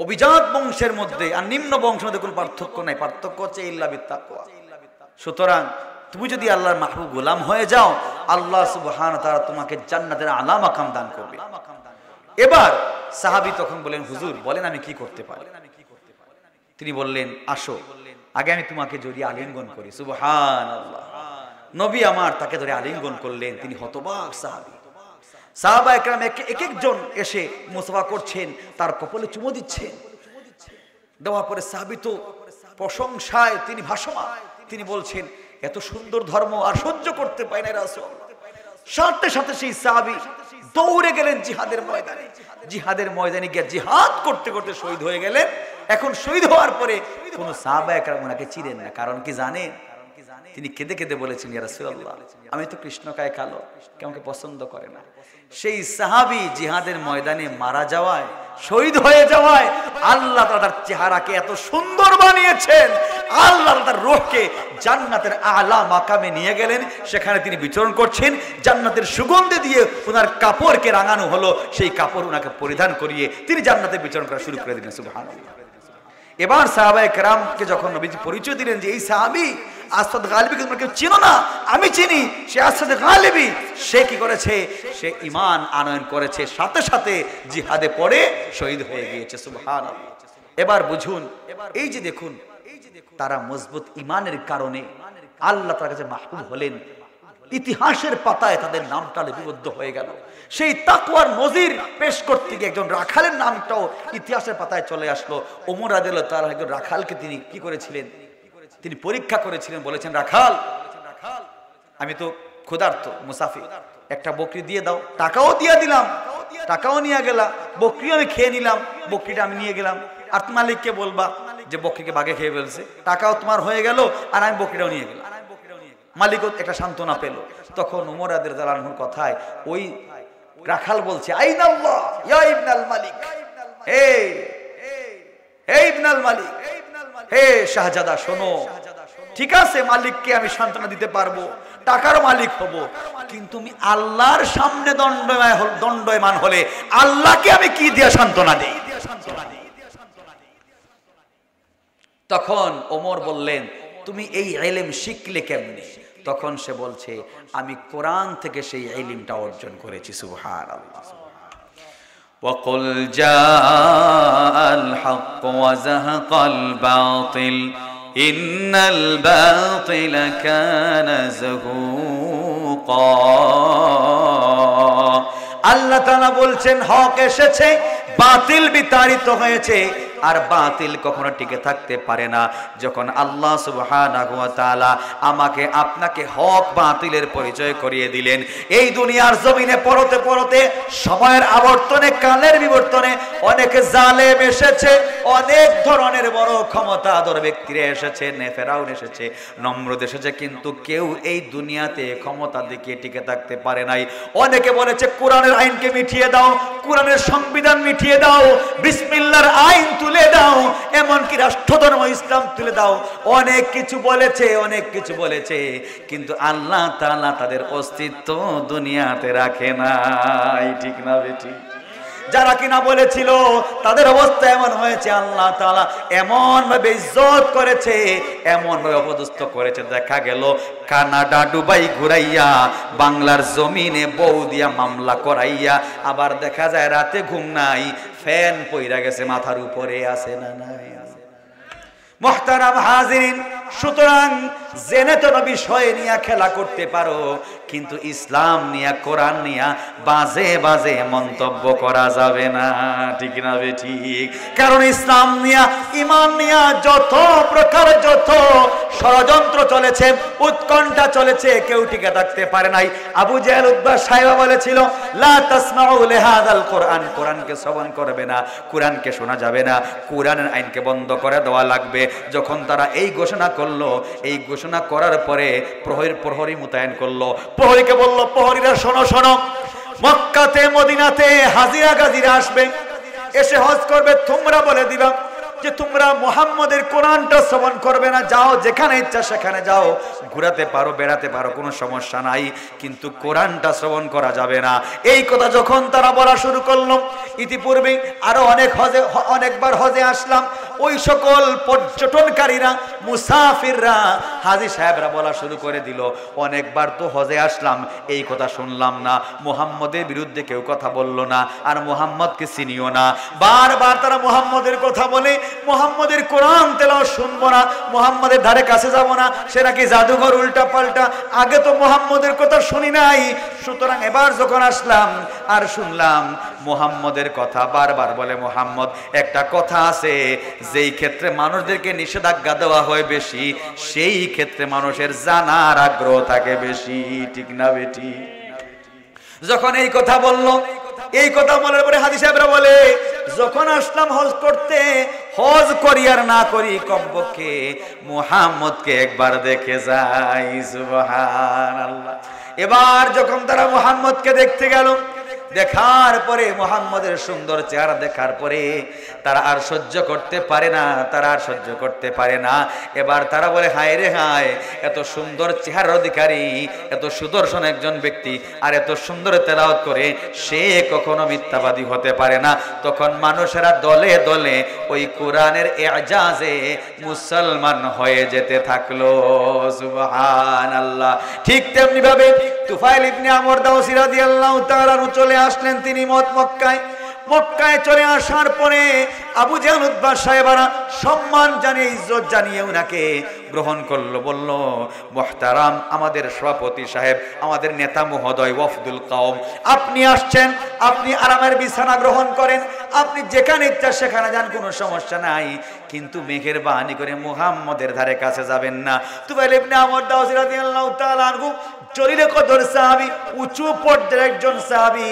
অভিজাত বংশের মধ্যে আর নিম্ন বংশের মধ্যে কোনো পার্থক্য নাই, পার্থক্য হচ্ছে ইল্লা বিত্তাকওয়া। সুতরাং তুমি যদি আল্লাহর মাহবুব গোলাম হয়ে যাও, আল্লাহ সুবহানাহু ওয়া তাআলা তোমাকে জান্নাতের আলা মাকাম দান করবে। এবার সাহাবী তখন বলেন, হুজুর বলেন আমি কি করতে পারি? তিনি বললেন, আসো আগে আমি তোমাকে জড়িয়ে আলিঙ্গন করি। সুবহানাল্লাহ, নবী আমার তাকে ধরে আলিঙ্গন করলেন। তিনি হতবাক সাহাবী। সাহাবায়ে কেরাম এক একজন এসে মুসাফা করছেন, তার কপালে চুমো দিচ্ছেন। দেওয়ার পরে সাহাবী তো প্রশংসায় তিনি ভাসমান। তিনি বলছেন, এত সুন্দর ধর্ম আর সহ্য করতে পায় না রাসূলুল্লাহ। সাথে সাথে সেই সাহাবী দৌড়ে গেলেন জিহাদের ময়দানে। জিহাদের ময়দানে গিয়ে জিহাদ করতে করতে শহীদ হয়ে গেলেন। এখন শহীদ হওয়ার পরে কোন সাহাবায়ে কেরাম ওনাকে চিনেন না। কারণ কি জানেন? তিনি কেঁদে কেঁদে বলেছেন, ইয়া রাসূলুল্লাহ, আমি তো কৃষ্ণকায় কালো, কেউ আমাকে পছন্দ করে না। সেই সাহাবী জিহাদের ময়দানে মারা যাওয়ায়, শহীদ হয়ে যাওয়ায় আল্লাহ তার চেহারাকে এত সুন্দর বানিয়েছেন, আল্লাহ তার রূহকে জান্নাতের আলা মাকামে নিয়ে গেলেন। সেখানে তিনি বিচরণ করছেন, জান্নাতের সুগন্ধি দিয়ে ওনার কাপড়কে রাঙানো হলো, সেই কাপড় ওনাকে পরিধান করিয়ে তিনি জান্নাতে বিচরণ করা শুরু করে দিলেন। সুবহানাল্লাহ। এবার সাহাবায়ে কেরামকে যখন নবীজি পরিচয় দিলেন যে এই সাহাবী আসওয়াদ গালিবীকে তোমরা কেউ চিনো না, আমি চিনি, সে আসওয়াদ গালিবী। সে কি করেছে? সে ঈমান আনয়ন করেছে, সাথে সাথে জিহাদে পড়ে শহীদ হয়ে গিয়েছে। সুবহানাল্লাহ। এবার বুঝুন, এই যে দেখুন, তারা মজবুত ঈমানের কারণে আল্লাহ তার কাছে মাহবুব হলেন। ইতিহাসের পাতায় তাদের নামটা লিপিবদ্ধ হয়ে গেল। সেই তাকওয়ার নজির পেশ করতে গিয়ে একজন রাখালের নামটাও ইতিহাসের পাতায় চলে আসলো। ওমর রাদিয়াল্লাহু তাআলা একজন রাখালকে তিনি কি করেছিলেন? তিনি পরীক্ষা করেছিলেন। বলেছেন, রাখাল, আমি তো ক্ষুধার্ত, মুসাফির, একটা বকরি দিয়ে দাও। টাকাও দিয়ে দিলাম, টাকাও নিয়ে গেলাম, বকরিও আমি খেয়ে নিলাম, বকরিটা আমি নিয়ে গেলাম। আর মালিককে বলবা যে বকরিকে বাঘে খেয়ে ফেলছে, টাকাও তোমার হয়ে গেল আর আমি বকরিটাও নিয়ে গেলাম। মালিকও একটা সান্ত্বনা পেল। তখন ওমর রাদিয়াল্লাহু আনহুর কথায় ওই রাখাল বলছে, আইনাল্লাহ ইয়া ইবনাল মালিক, হে ইবনাল মালিক, হে শাহজাদা শোনো, ঠিক আছে মালিককে আমি সান্ত্বনা দিতে পারবো, টাকার মালিক হব, কিন্তু আমি আল্লাহর সামনে দণ্ডায়মান হলে আল্লাহকে আমি কি দিয়ে সান্ত্বনা দেই? তখন ওমর বললেন, তুমি এই ইলম শিখলে কেমনে? তখন সে বলছে, আমি কোরআন থেকে সেই ইলমটা অর্জন করেছি। সুবহানাল্লাহ। وَقُلْ جَاءَ الْحَقُّ وَزَهَقَ الْبَاطِلُ إِنَّ الْبَاطِلَ كَانَ زَهُوقًا যাহুকা। আল্লাহ তাআলা বলছেন হক এসেছে, বাতিল বিতাড়িত হয়েছে, আর বাতিল কখনো টিকে থাকতে পারে না। যখন আল্লাহ সুবহানাহু ওয়া তাআলা আমাকে আপনাকে হক বাতিলের পরিচয় করিয়ে দিলেন, এই দুনিয়ার জমিনে পরতে পরতে সময়ের আবর্তনে কালের বিবর্তনে অনেক জালেম এসেছে, অনেক ধরনের বড় ক্ষমতাধর ব্যক্তিরা এসেছে, ফেরাউন এসেছে, নমরুদ এসেছে, কিন্তু কেউ এই দুনিয়াতে ক্ষমতা দেখিয়ে টিকে থাকতে পারে নাই। অনেকে বলেছে কোরআনের আইনকে মিটিয়ে দাও, কোরআনের সংবিধান মিটিয়ে দাও, বিসমিল্লাহর আইন তুলে দাও, এমনকি রাষ্ট্রধর্ম ইসলাম তুলে দাও, অনেক কিছু বলেছে, অনেক কিছু বলেছে, কিন্তু আল্লাহ তাআলা তাদের অস্তিত্ব দুনিয়াতে রাখে নাই। ঠিক না বেটি? যারা কিনা বলেছিল তাদের অবস্থা এমন হয়েছে, আল্লাহ তাআলা এমন ভাবে ইজ্জত করেছে, এমন ভাবে অপদস্থ করেছে, দেখা গেল কানাডা দুবাই ঘুরাইয়া বাংলার জমিনে বউ দিয়া মামলা করাইয়া, আবার দেখা যায় রাতে ঘুম নাই, ফ্যান পইরা গেছে মাথার উপরে, আছে না নাই? মুহতারাম হাজিরিন, সুতরাং জেনে তো বিষয় নিয়ে খেলা করতে পারো, কিন্তু ইসলাম নিয়ে, কোরআন নিয়ে বাজে বাজে মন্তব্য করা যাবে না। ঠিক না ঠিক? কারণ ইসলাম নিয়ে, ঈমান নিয়ে যত প্রকার, যত ষড়যন্ত্র চলেছে, উৎকণ্ঠা চলেছে, কেউ টিকে থাকতে পারে নাই। আবু জাহেল, উতবা, সাইবা বলেছিল লা তাসমাউ লিহাযাল কোরআন, কোরআনকে শ্রবণ করবে না, কোরআনকে শোনা যাবে না, কোরআনের আইনকে বন্ধ করে দেওয়া লাগবে। যখন তারা এই ঘোষণা করলো, এই ঘোষণা করার পরে প্রহরী মোতায়েন করলো, প্রহরীকে বলল, প্রহরীরা শোনো শোনো, মক্কাতে মদিনাতে হাজিরা গাজিরা আসবে, এসে হজ করবে, তোমরা বলে দিবা যে তোমরা মুহাম্মদের কোরআনটা শ্রবণ করবে না, যাও যেখানে ইচ্ছা সেখানে যাও, ঘুরাতে পারো, বেড়াতে পারো, কোনো সমস্যা নাই, কিন্তু কোরআনটা শ্রবণ করা যাবে না। এই কথা যখন তারা বলা শুরু করলো, ইতিপূর্বে আরো অনেকবার হজে আসলাম, ওই সকল পর্যটনকারীরা, মুসাফিররা, হাজী সাহেবরা বলা শুরু করে দিল, অনেকবার তো হজে আসলাম, এই কথা শুনলাম না, মুহাম্মদের বিরুদ্ধে কেউ কথা বলল না, আর মুহাম্মদকে চিনিও না। বারবার তারা মুহাম্মদের কথা বলে, মুহাম্মদের কোরআন তেলাওয়াত শুনবো না, মুহাম্মদের ধারে কাছে যাব না, সে নাকি জাদুঘর, উল্টা পাল্টা, আগে তো মুহাম্মদের কথা শুনি নাই। সুতরাং এবার যখন আসলাম আর শুনলাম মুহাম্মদের কথা, বারবার বলে মুহাম্মদ, একটা কথা আছে, যেই ক্ষেত্রে মানুষদেরকে নিষেধাজ্ঞা দেওয়া হয় বেশি, সেই ক্ষেত্রে মানুষের জানার আগ্রহ থাকে বেশি। ঠিক না বেটি? যখন এই কথা বলল, এই কথা বলার পরে হাজী সাহেবরা বলে, যখন আসলাম হজ করতে, হজ করি আর না করি, কমপক্ষে মুহাম্মদকে একবার দেখে যাই। সুবহানাল্লাহ। এবার যখন তারা মুহাম্মদকে দেখতে গেল, দেখার পরে, মুহাম্মদের সুন্দর চেহারা দেখার পরে তারা আর সহ্য করতে পারে না, তারা আর সহ্য করতে পারে না। এবার তারা বলে, হায় রে হায়, এত সুন্দর চেহারার অধিকারী, এত সুদর্শন একজন ব্যক্তি, আর এত সুন্দর তেলাওয়াত করে, সে কখনো মিথ্যাবাদী হতে পারে না। তখন মানুষেরা দলে দলে ওই কোরআনের এজাজে মুসলমান হয়ে যেতে থাকলো। সুবহানাল্লাহ। ঠিক তেমনি ভাবে তুফাইল ইবনে আমর দাওসী রাদিয়াল্লাহু তাআলা চলে আসলেন, তিনি মক্কায় চলে আসার পরে আবু জাহল, উতবা, সাইবারা সম্মান জানিয়ে, ইজ্জত জানিয়ে উনাকে গ্রহণ করলো, বলল, মুহতারাম আমাদের সভাপতি সাহেব, আমাদের নেতা মহোদয়, ওয়াফদুল কওম, আপনি আসছেন, আপনি আরামের বিছানা গ্রহণ করেন, আপনি যেখানে ইচ্ছা সেখানে যান, কোনো সমস্যা নাই, কিন্তু মেহেরবানি করে মুহাম্মদের ধারে কাছে যাবেন না। তুফাইল ইবনে আমর দাওসী রাদিয়াল্লাহু তাআলা আনহু জলিলে কদর সাহাবী, উঁচু পর্যায়ের একজন সাহাবী,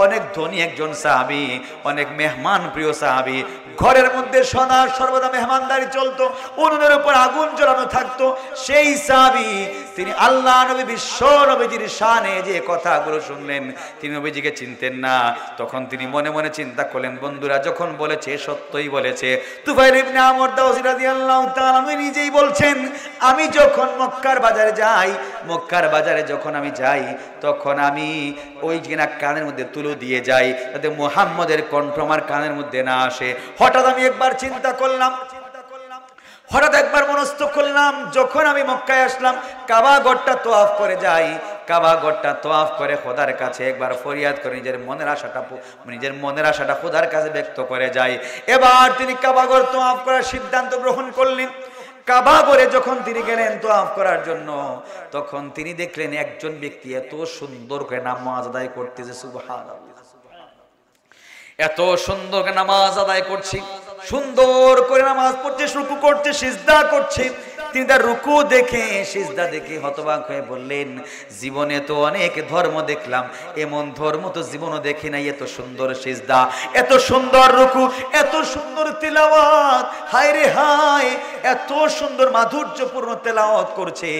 অনেক ধনী একজন সাহাবী, অনেক মেহমান প্রিয় সাহাবী, ঘরের মধ্যে সদা সর্বদা মেহমানদারি চলতো, উনুনের উপর আগুন জ্বালানো থাকতো, সেই সাহাবী, তিনি আল্লাহ নবী, বিশ্ব নবীজির শানে যে কথাগুলো শুনলেন, তিনি নবীজিকে চিনতেন না। তখন তিনি মনে মনে চিন্তা করলেন, বন্ধুরা যখন বলেছে সত্যই বলেছে। তুফাইল ইবনে আমর দাওসী রাদিয়াল্লাহু তাআলা নিজেই বলছেন, আমি যখন মক্কার বাজারে যাই, মক্কার বাজারে যখন আমি যাই, তখন আমি ওই কিনা কানের মধ্যে তুলো দিয়ে যাই, যাতে মুহাম্মদের কণ্ঠ আমার কানের মধ্যে না আসে। হঠাৎ আমি একবার চিন্তা করলাম, হঠাৎ একবার মনস্থ করলাম, যখন আমি মক্কায় আসলাম, কাবা ঘরটা তোয়াফ করে যাই, কাবা ঘরটা তোয়াফ করে খোদার কাছে একবার ফরিয়াদ করে নিজের মনের আশাটা খোদার কাছে ব্যক্ত করে যাই। এবার তিনি কাবা ঘর তোয়াফ করার সিদ্ধান্ত গ্রহণ করলেন। কাবা ঘরে যখন তিনি গেলেন তওয়াফ করার জন্য, তখন তিনি দেখলেন একজন ব্যক্তি এত সুন্দর করে নামাজ আদায় করতেছে, সুবহানাল্লাহ, এত সুন্দর করে নামাজ আদায় করছে, সুন্দর করে নামাজ পড়ছে, রুকু করছে, সিজদা করছে। তিনি তার রুকু দেখে, সিজদা দেখে হতবাক হয়ে বললেন, জীবনে তো অনেক ধর্ম দেখলাম, এমন ধর্ম তো জীবনও দেখি নাই। এত সুন্দর সিজদা, এত সুন্দর রুকু, এত সুন্দর তেলাওয়াত, হায় রে হায়, এত সুন্দর মাধুর্যপূর্ণ তেলাওয়াত করছে।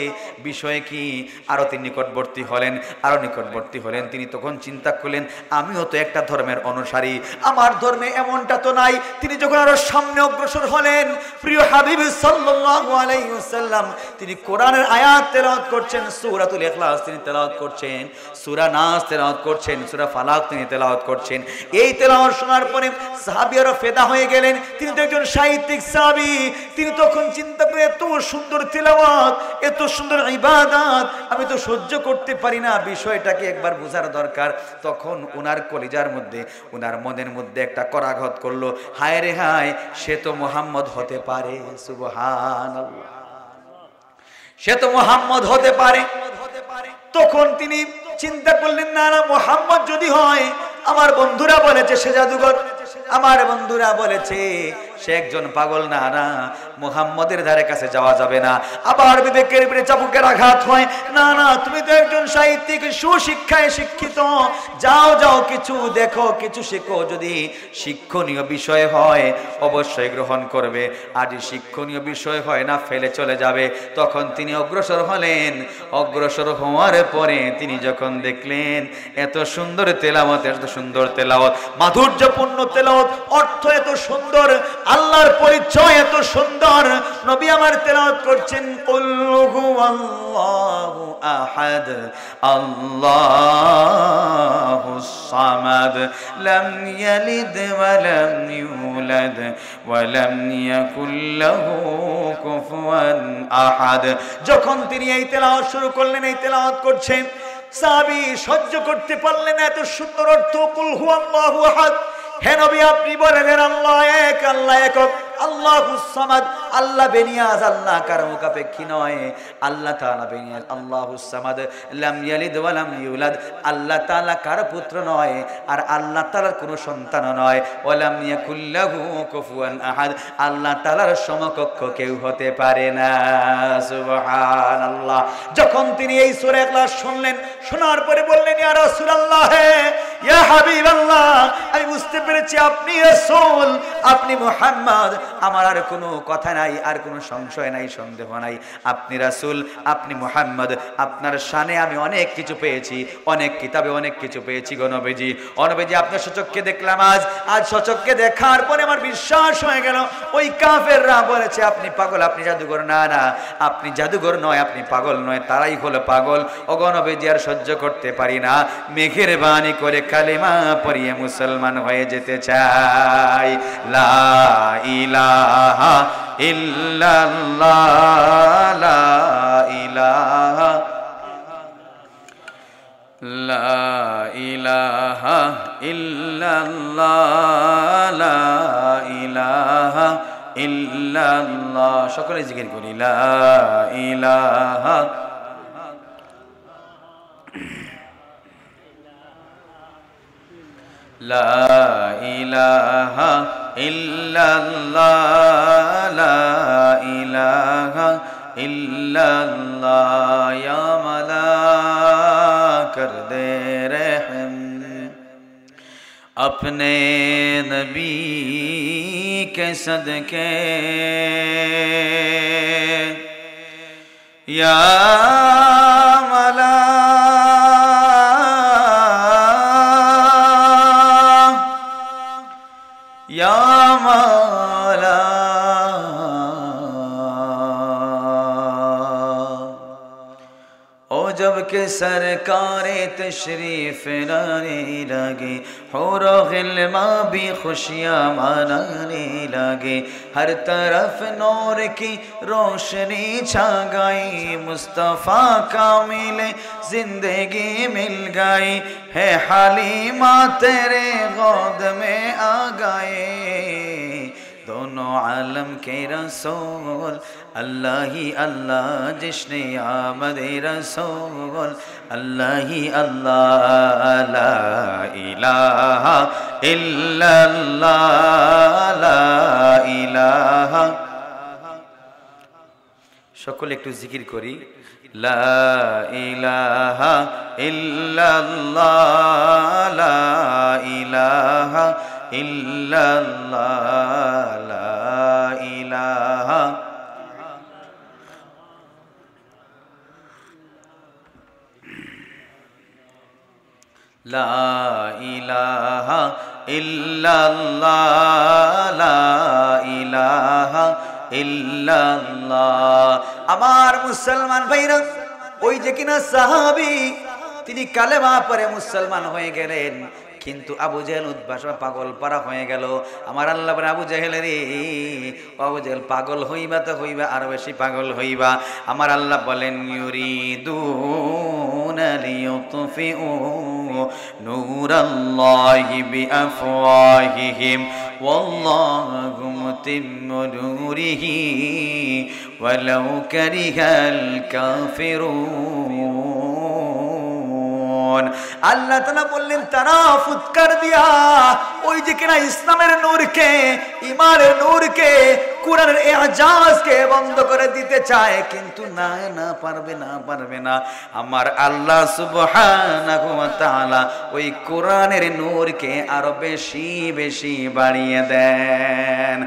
বিষয় কি? আরো তিনি নিকটবর্তী হলেন, আরো নিকটবর্তী হলেন। তিনি তখন চিন্তা করলেন, আমিও তো একটা ধর্মের অনুসারী, আমার ধর্মে এমনটা তো নাই। তিনি যখন আরো সামনে অগ্রসর হলেন, প্রিয় হাবিব সাল্লাল্লাহু আলাইহি ওয়াসাল্লাম তিনি কোরআনের আয়াত তেলাওয়াত করছেন, সূরাতুল ইখলাস তিনি তেলাওয়াত করছেন, সূরা নাস তেলাওয়াত করছেন, সূরা ফালাক তিনি তেলাওয়াত করছেন। এই তেলাওয়াত শোনার পরে সাহাবীরা ফিদা হয়ে গেলেন। তিনি তো একজন সাহিত্যিক সাহাবী, তিনি তখন চিন্তা করে, এত সুন্দর তেলাওয়াত, এত সুন্দর ইবাদত আমি তো সহ্য করতে পারি না, বিষয়টাকে একবার বোঝার দরকার। তখন ওনার কলিজার মধ্যে, ওনার মনের মধ্যে একটা করাঘাত করলো, হায় রে হায়, সে তো মুহাম্মদ হতে পারে, সুবহানাল্লাহ, সে তো মুহাম্মদ হতে পারে। তখন তিনি চিন্তা করলেন, না না, মুহাম্মদ যদি হয়, আমার বন্ধুরা বলেছে সে জাদুঘর, আমার বন্ধুরা বলেছে সে একজন পাগল, না না, মুহাম্মদের ধারে কাছে যাওয়া যাবে না। আবার বিবেকের উপরে চাবুকের আঘাত হয়, না না, তুমি তো একজন সাহিত্যিক, সুশিক্ষায় শিক্ষিত, যাও যাও, কিছু দেখো, কিছু শেখো, যদি শিক্ষণীয় বিষয় হয় অবশ্যই গ্রহণ করবে, আর শিক্ষণীয় বিষয় হয় না ফেলে চলে যাবে। তখন তিনি অগ্রসর হলেন। অগ্রসর হওয়ার পরে তিনি যখন দেখলেন এত সুন্দর তেলাওয়াত, এত সুন্দর তেলাওয়াত, মাধুর্যপূর্ণ তেলাওয়াত, অর্থ এত সুন্দর, আল্লাহর পরিচয় এত সুন্দর, নবী আমার তেলাওয়াত করছেন, কুল হুয়াল্লাহু আহাদ আল্লাহুস সামাদ লাম ইয়ালিদ ওয়া লাম ইউলাদ ওয়া লাম ইয়াকুল লাহু কুফুয়ান আহাদ। যখন তিনি এই তেলাওয়াত শুরু করলেন, এই তেলাওয়াত করছেন, সাহাবী সহ্য করতে পারলেন না, এত সুন্দর অর্থ, কুল হুয়াল্লাহু আহাদ, হে নবী আপনি বলেন আল্লাহ এক, আল্লাহ একক, আল্লাহুস সামাদ, আল্লাহ বেনিয়াজ, আল্লাহ কারো মুখাপেক্ষী নয়, আল্লাহ তাআলা বেনিয়াজ, আল্লাহুস সামাদ লাম ইয়ালিদ ওয়া লাম ইউলাদ, আল্লাহ তাআলা কারো পুত্র নয়, আর আল্লাহ তাআলার কোনো সন্তান নয়, ওয়া লাম ইয়াকুল লাহু কুফুয়ান আহাদ, আল্লাহ তাআলার সমকক্ষ কেউ হতে পারে না, সুবহানাল্লাহ। যখন তিনি এই সূরা ইখলাস শুনলেন, শোনার পরে বললেন, ইয়া রাসূলুল্লাহ, ইয়া হাবিবাল্লাহ, আমি বুঝতে পেরেছি আপনি রাসূল, আপনি মুহাম্মদ, আমার আর কোনো কথা নাই, আর কোনো সংশয় নাই, সন্দেহ নাই, আপনি রাসূল, আপনি মুহাম্মদ, আপনার শানে আমি অনেক কিছু পেয়েছি, অনেক কিতাবে অনেক কিছু পেয়েছি গো নবীজি। ও নবীজি, আপনার সচক্ষে দেখলাম, আজ সচক্ষে দেখার পরে আমার বিশ্বাস হয়ে গেল, ওই কাফেররা বলেছে আপনি পাগল, আপনি জাদুঘর, না না, আপনি জাদুঘর নয়, আপনি পাগল নয়, তারাই হলো পাগল। ও গো নবীজি, আর সহ্য করতে পারি না, মেহেরবানি করে কালেমা পড়িয়ে মুসলমান হয়ে যেতে চাই। লা ইলাহা ইল্লাল্লাহ, লা ইলাহা, লা ইলাহা ইল্লাল্লাহ, লা ইলাহা ইল্লাল্লাহ, সকলে জিকির করি, লা ইলাহা লা ইলাহা ইল্লাল্লাহ, লা ইলাহা ইল্লাল্লাহ, ইয়া মালাকার দে রহম अपने नबी के सदके, या मला या मौला, ओ जब के सरकारे तशरीफ लाने लगे, हौरो गिल्मा भी खुशियाँ मनाने लगे, हर तरफ नूर की रोशनी छा गई, मुस्तफ़ा का मिले जिंदगी मिल गई, है हलीमा तेरे गोद में आ गए, दोनों आलम के रसूल अल्लाह ही अल्लाह जिसने आमद रसूल अल्लाह ही अल्लाह ला इलाहा इल्लल्लाह ला इलाहा সকলে একটু জিকির করি লা ইলাহা ইল্লাল্লাহ লা ইলাহা ইল্লাল্লাহ লা ইলাহা লা ইলাহা ইল্লাল্লাহ লা ইলাহা ইল্লাল্লাহ। আমার মুসলমান ভাইরা, ওই যে কিনা সাহাবী তিনি কালেমা পড়ে মুসলমান হয়ে গেলেন, কিন্তু আবু জেহেল উদ্ভাস পাগল পারা হয়ে গেল। আমার আল্লাহ বলে, আবু জেহেল রে, আবু জেহেল পাগল হইবা তো হইবা, আরো বেশি পাগল হইবা। আমার আল্লাহ বলেন ইউরিদুনা লিয়ুতফিউ নূরাল্লাহি বিআফওয়াহিহিম ওয়াল্লাহু মুতিম্মু নূরিহি ওয়ালাউ কারিহাল কাফিরুন। আল্লাহ তাআলা বললেন তারা ফুৎকার দিয়া ওই যে কিনা ইসলামের নূরকে, ঈমানের নূরকে, কুরআনের ইজাজকে বন্ধ করে দিতে চায়, কিন্তু না না পারবে না, পারবে না। আমার আল্লাহ সুবহানাহু ওয়া তাআলা ওই কোরআনের নূরকে আরো বেশি বেশি বাড়িয়ে দেন।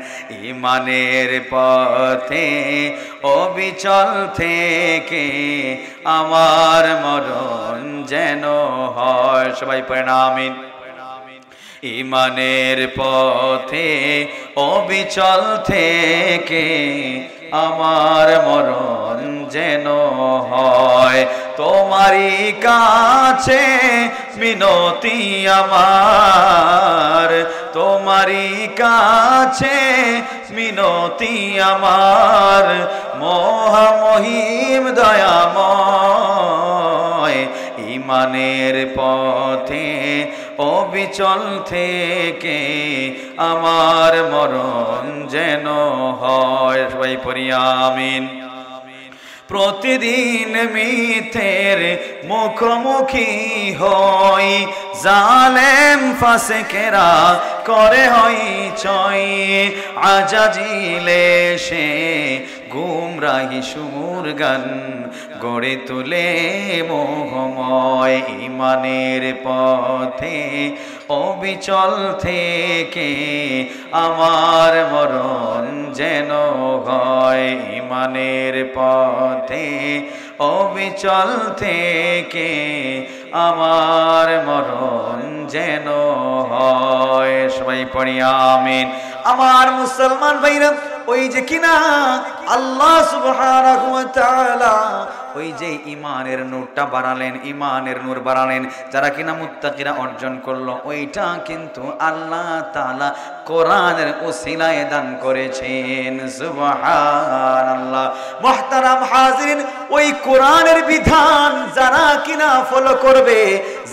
ঈমানের পথে অবিচল থেকে আমার মরণ যেন হয়, সবাই পড়েন আমিন। ঈমানের পথে অবিচল থেকে আমার মরণ যেন হয়, তোমারই কাছে মিনতি আমার, তোমারই কাছে মিনতি আমার, মহামহিম দয়াময়। ঈমানের পথে অবিচল থেকে আমার মরণ যেন হয়, সবাই পড়ি আমিন। প্রতিদিন মিথ্যের মুখোমুখি হই, জালেম ফাসেকেরা করে হই চই, আজাজিলে সে গুমরাহি সুর গান গড়ে তুলে মোহময়। ঈমানের পথে অবিচল থেকে আমার মরণ যেন হয়, ঈমানের পথে অবিচল থেকে আমার মরণ যেন হয়, সবাই পড়ি আমিন। আমার মুসলমান ভাইরা, ওই যে কিনা আল্লাহ সুবহানাহু ওয়া তাআলা ওই যে ঈমানের নূরটা বাড়ালেন, ঈমানের নূর বাড়ালেন, যারা কিনা মুত্তাকিরা অর্জন করলো, ওইটা কিন্তু আল্লাহ তাআলা কোরআনের ওসিলায় দান করেছেন। সুবহানাল্লাহ। মুহতারাম হাজিরিন, ওই কোরআনের বিধান যারা কিনা ফলো করবে,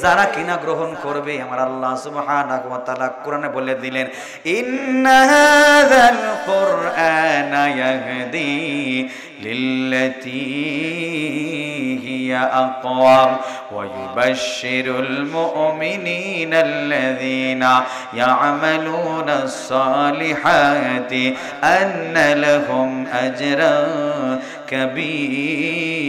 যারা কিনা গ্রহণ করবে, আমার আল্লাহ সুবহানাহু ওয়া তাআলা কোরআনে বলে দিলেন ইন্না হাযাল কুরআনা ইয়াহদি লিল্লাতী হিয়া আকওয়াম ওয়া ইউবাশশিরুল মুমিনিনা আল্লাযীনা ইয়া'মালুনাস সালিহাতি আন্না লাহুম আজরান কাবীরা।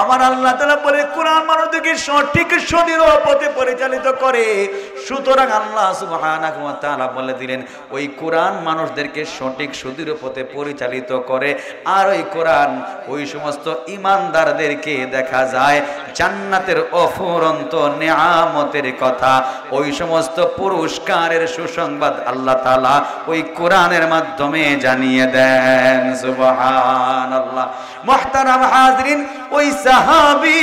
আমার আল্লাহ তাআলা বলে কোরআন মানুষকে সঠিক সদৃঢ় পথে পরিচালিত করে। সুতরাং আল্লাহ সুবহানাহু ওয়া তাআলা বলে দিলেন ওই কোরআন মানুষদেরকে সঠিক সদৃঢ় পথে পরিচালিত করে। আর ওই কোরআন ওই সমস্ত ঈমানদারদেরকে দেখা যায় জান্নাতের অফুরন্ত নেয়ামতের কথা, ওই সমস্ত পুরস্কারের সুসংবাদ আল্লাহ তাআলা ওই কোরআনের মাধ্যমে জানিয়ে দেন। সুবহানাল্লাহ। মুহতারাম হাজিরিন, ওই সাহাবী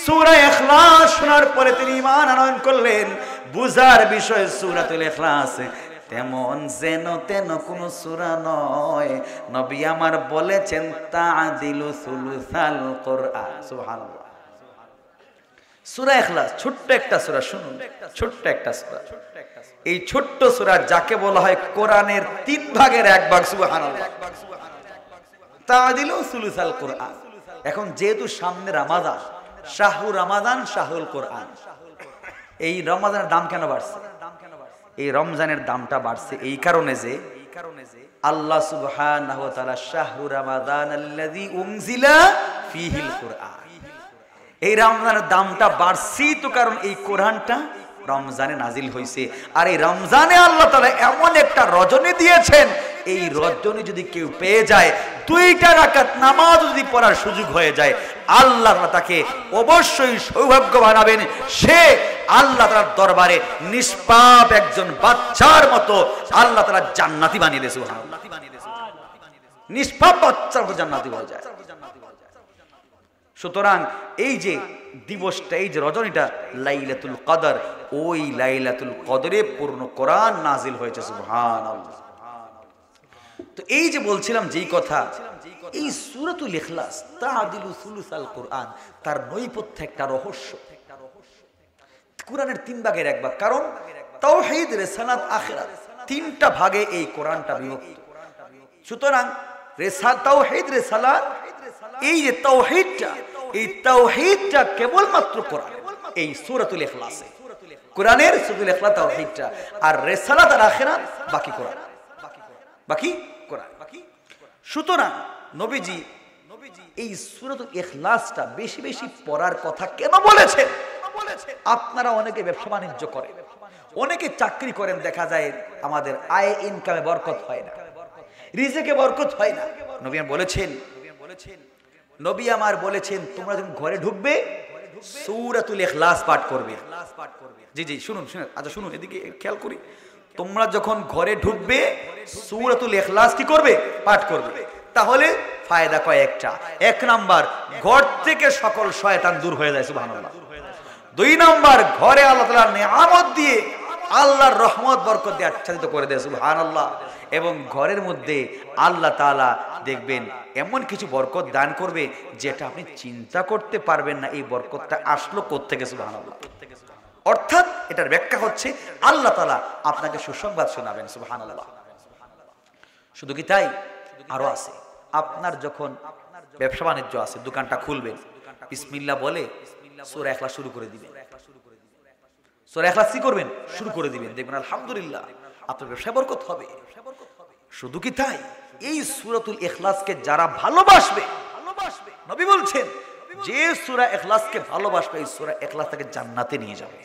সূরা ইখলাস শোনার পরে তিনি ঈমান আনয়ন করলেন। বুঝার বিষয় সূরাতুল ইখলাস তেমন যেন তেন কোন সূরা নয়, নবী আমার বলেছেন তাআদিলু সুলুসাল কোরআন। সুবহানাল্লাহ। সূরা ইখলাস ছোট্ট একটা সূরা, শুনুন, ছোট্ট একটা সূরা। এই ছোট্ট সূরা যাকে বলা হয় কোরআনের 3 ভাগের 1 ভাগ, সুবহানাল্লাহ, তাআদিলু সুলুসাল কোরআন। এখন যেহেতু সামনে রমাদান, শাহরুর রমাদান শাহরুল কোরআন, এই রমাদানের দাম কেন বাড়ছে? এই রমজানের দামটা বাড়ছে এই কারণে যে আল্লাহ সুবহানাহু ওয়া তাআলা শাহরু রমাদানাল্লাযী উনজিলা ফীহিল কোরআন, এই রমজানের দামটা বাড়ছে তো কারণ এই কোরআনটা রমজানে নাজিল হয়েছে। আর এই রমজানে আল্লাহ তাআলা এমন একটা রজনী দিয়েছেন, এই রজনী যদি কেউ পেয়ে যায়, 2টা রাকাত নামাজ যদি পড়ার সুযোগ হয়ে যায়, আল্লাহ তাআলা তাকে অবশ্যই সৌভাগ্য বানাবেন। সে আল্লাহ তাআলার দরবারে নিষ্পাপ একজন বাচ্চার মতো আল্লাহ তাআলা জান্নাতি বানিয়ে দেয়। সুবহানাল্লাহ, নিষ্পাপ বাচ্চার মতো জান্নাতি হয়ে যায়। সুতরাং এই যে দিবসটা, এই যে রজনীটা লাইলাতুল কদর, ওই লাইলাতুল কদরে পূর্ণ কোরআন নাজিল হয়েছে। সুবহানাল্লাহ। তো এই যে বলছিলাম যেই কথা, এই সূরাতুল ইখলাস তাআদিলু সুলুসাল কোরআন, তার নৈপথ্যে একটা রহস্য। কোরআনের 3 ভাগের 1 ভাগ, কারণ তাওহীদ, রিসালাত, আখিরাত 3টা ভাগে এই কোরআনটা বিভক্ত। সুতরাং তাওহীদ, রিসালাত, এই যে তাওহীদটা, এই তাওহীদটা কেবলমাত্র কোরআন, এই সূরাতুল ইখলাসে, কোরআনের সূরাতুল ইখলাস তাওহীদটা, আর রিসালাত আর আখিরাত বাকি কোরআন, বাকি কোরআন। সুতরাং নবীজি এই সূরাতুল ইখলাসটা বেশি বেশি পড়ার কথা কেন বলেছেন? আপনারা অনেকে ব্যবসা বাণিজ্য করেন, অনেকে চাকরি করেন, দেখা যায় আমাদের আয় ইনকামে বরকত হয় না, রিজিকে বরকত হয় না। নবী আমার বলেছেন তোমরা যখন ঘরে ঢুকবে সূরাতুল ইখলাস পাঠ করবে। জি জি, শুনুন, আচ্ছা শুনুন, এদিকে খেয়াল করি। তোমরা যখন ঘরে ঢুকবে সূরাতুল ইখলাস কি করবে? পাঠ করবে। তাহলে ফায়দা কয়েকটা। 1 নাম্বার, ঘর থেকে সকল শয়তান দূর হয়ে যায়। সুবহানাল্লাহ। 2 নাম্বার, ঘরে আল্লাহ তাআলার নিয়ামত দিয়ে, আল্লাহর রহমত বরকত দিয়ে আচ্ছাদিত করে দেয়। সুবহানাল্লাহ। এবং ঘরের মধ্যে আল্লাহ তাআলা দেখবেন এমন কিছু বরকত দান করবে যেটা আপনি চিন্তা করতে পারবেন না এই বরকতটা আসলো কোত্থেকে। সুবহানাল্লাহ। অর্থাৎ এটার ব্যাখ্যা হচ্ছে আল্লাহ তাআলা আপনাকে সুসংবাদ শোনাবেন। সুবহানাল্লাহ। শুধু কি তাই? আরো আছে। আপনার যখন ব্যবসা বাণিজ্য আছে, দোকানটা খুলবেন, বিসমিল্লাহ বলে সূরা ইখলাস শুরু করে দিবেন। সূরা ইখলাস কি করবেন? শুরু করে দিবেন। দেখবেন আলহামদুলিল্লাহ আপনার ব্যবসায় বরকত হবে। শুধু কি তাই? এই সূরাতুল ইখলাসকে যারা ভালোবাসবে, নবী বলছেন যে সূরা ইখলাসকে ভালোবাসবে, এই সূরা ইখলাস তাকে জান্নাতে নিয়ে যাবে।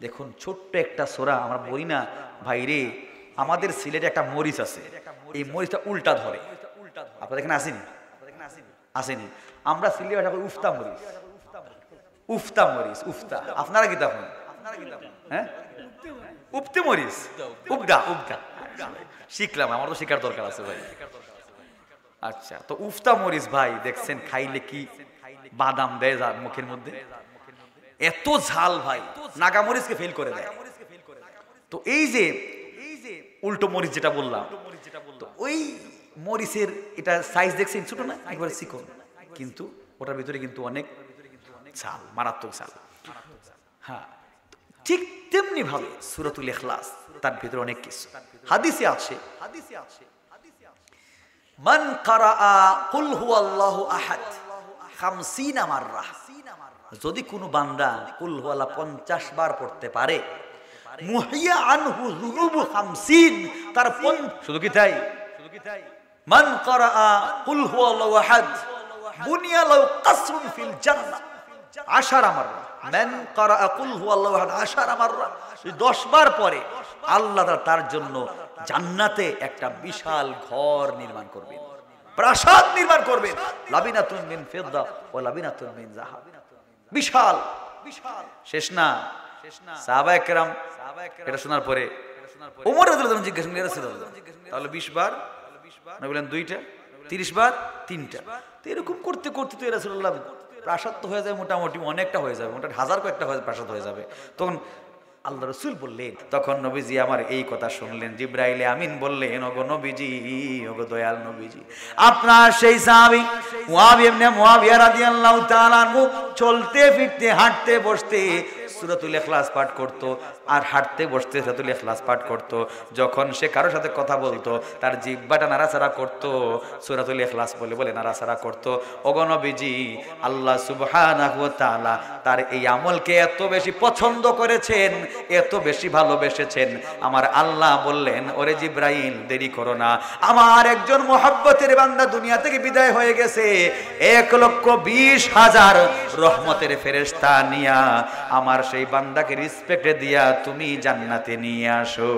দেখুন, ছোট্ট একটা সূরা, আমরা বলি না ভাইরে, আমাদের সিলেটে একটা মরিচ আছে, এই মরিচটা উল্টা ধরে। আপনাদের এখানে আসেনি? আসেনি। আমরা সিলেটে ভাষা করি উফতা মরিচ। উফতা মরিচ, উফতা। আপনারা কি তখন? হ্যাঁ, উফতে মরিচ, উবদা, উবদা শিখলাম, আমার তো শিখার দরকার আছে ভাই। আচ্ছা, তো উফতা মরিচ ভাই দেখছেন খাইলে কি বাদাম দেয় মুখের মধ্যে, এত ঝাল ভাই, নাগা মরিচকে ফেল করে দেয়। তো এই যে উল্টো মরিচ যেটা বললাম, তো ওই মরিচের এটা সাইজ দেখছেন ছোট না, একবারে চিকন, কিন্তু ওটার ভিতরে কিন্তু অনেক ঝাল, মারাত্মক ঝাল। হ্যাঁ, ঠিক তেমনি ভাবে সূরাতুল ইখলাস, তার ভিতরে অনেক কিছু হাদিসে আছে। মান ক্বারাআ কুল হুয়াল্লাহু আহাদ 50 মাররা, যদি কোনো বান্দা কুল হুয়াল্লাহ 50 বার পড়তে পারে, মুহিয়া আনহু যুনুবু 50, তার শুধু কি তাই? মান ক্বারাআ কুল হুয়াল্লাহু আহাদ বুনিয়া লাহু কাসরুন ফিল জান্নাহ 10 মাররা। মান ক্বারাআ কুল হুয়াল্লাহু আহাদ 10 মাররা, 10 বার পরে আল্লাহ তার জন্য জান্নাতে একটা বিশাল ঘর নির্মাণ করবেন, প্রাসাদ নির্মাণ করবেন, লাবিনাতুন মিন ফিদ্দা ওয়া লাবিনাতুন মিন যাহাব। বিশাল বিশাল। শেষ না? সাহাবায়ে কেরাম এটা শোনার পরে ওমর রাদিয়াল্লাহু আনহু জিজ্ঞাসা করলেন, ইয়া রাসূলুল্লাহ, তাহলে 20 বার, নবী বলেন 2টা, 30 বার 3টা। তো এরকম করতে করতে তো ইয়া রাসূলুল্লাহ প্রাসাদ তো হয়ে যায়, মোটামুটি অনেকটা হয়ে যাবে, মোটামুটি হাজার কয়েকটা প্রাসাদ হয়ে যাবে। তখন আল্লাহ রাসূল বললেন, তখন নবীজি আমার এই কথা শুনলেন, জিবরাইলে আমিন বললেন, ওগো নবীজি, ওগো দয়াল নবীজি, আপনার সেই সাহাবী মুআবিয়া ইবনে মুআবিয়া রাদিয়াল্লাহু তাআলা আনহু চলতে ফিরতে হাঁটতে বসতে সূরাতুল ইখলাস পাঠ করত, আর হাঁটতে বসতে সূরাতুল ইখলাস পাঠ করত। যখন সে কারোর সাথে কথা বলতো তার জিহ্বাটা নাড়াচাড়া করত, সূরাতুল ইখলাস বলে বলে নাড়াচাড়া করত। ওগো নবীজি, আল্লাহ সুবহানাহু ওয়া তাআলা তার এই আমলকে এত বেশি পছন্দ করেছেন, এত বেশি ভালোবেসেছেন, আমার আল্লাহ বললেন, ওরে জিবরাইল দেরি করো না, আমার একজন মুহাব্বতের বান্দা দুনিয়া থেকে বিদায় হয়ে গেছে, 1,20,000 রহমতের ফেরেশতা নিয়া আমার সেই বান্দাকে রিসপেক্ট দিয়া তুমি জান্নাতে নিয়ে আসো।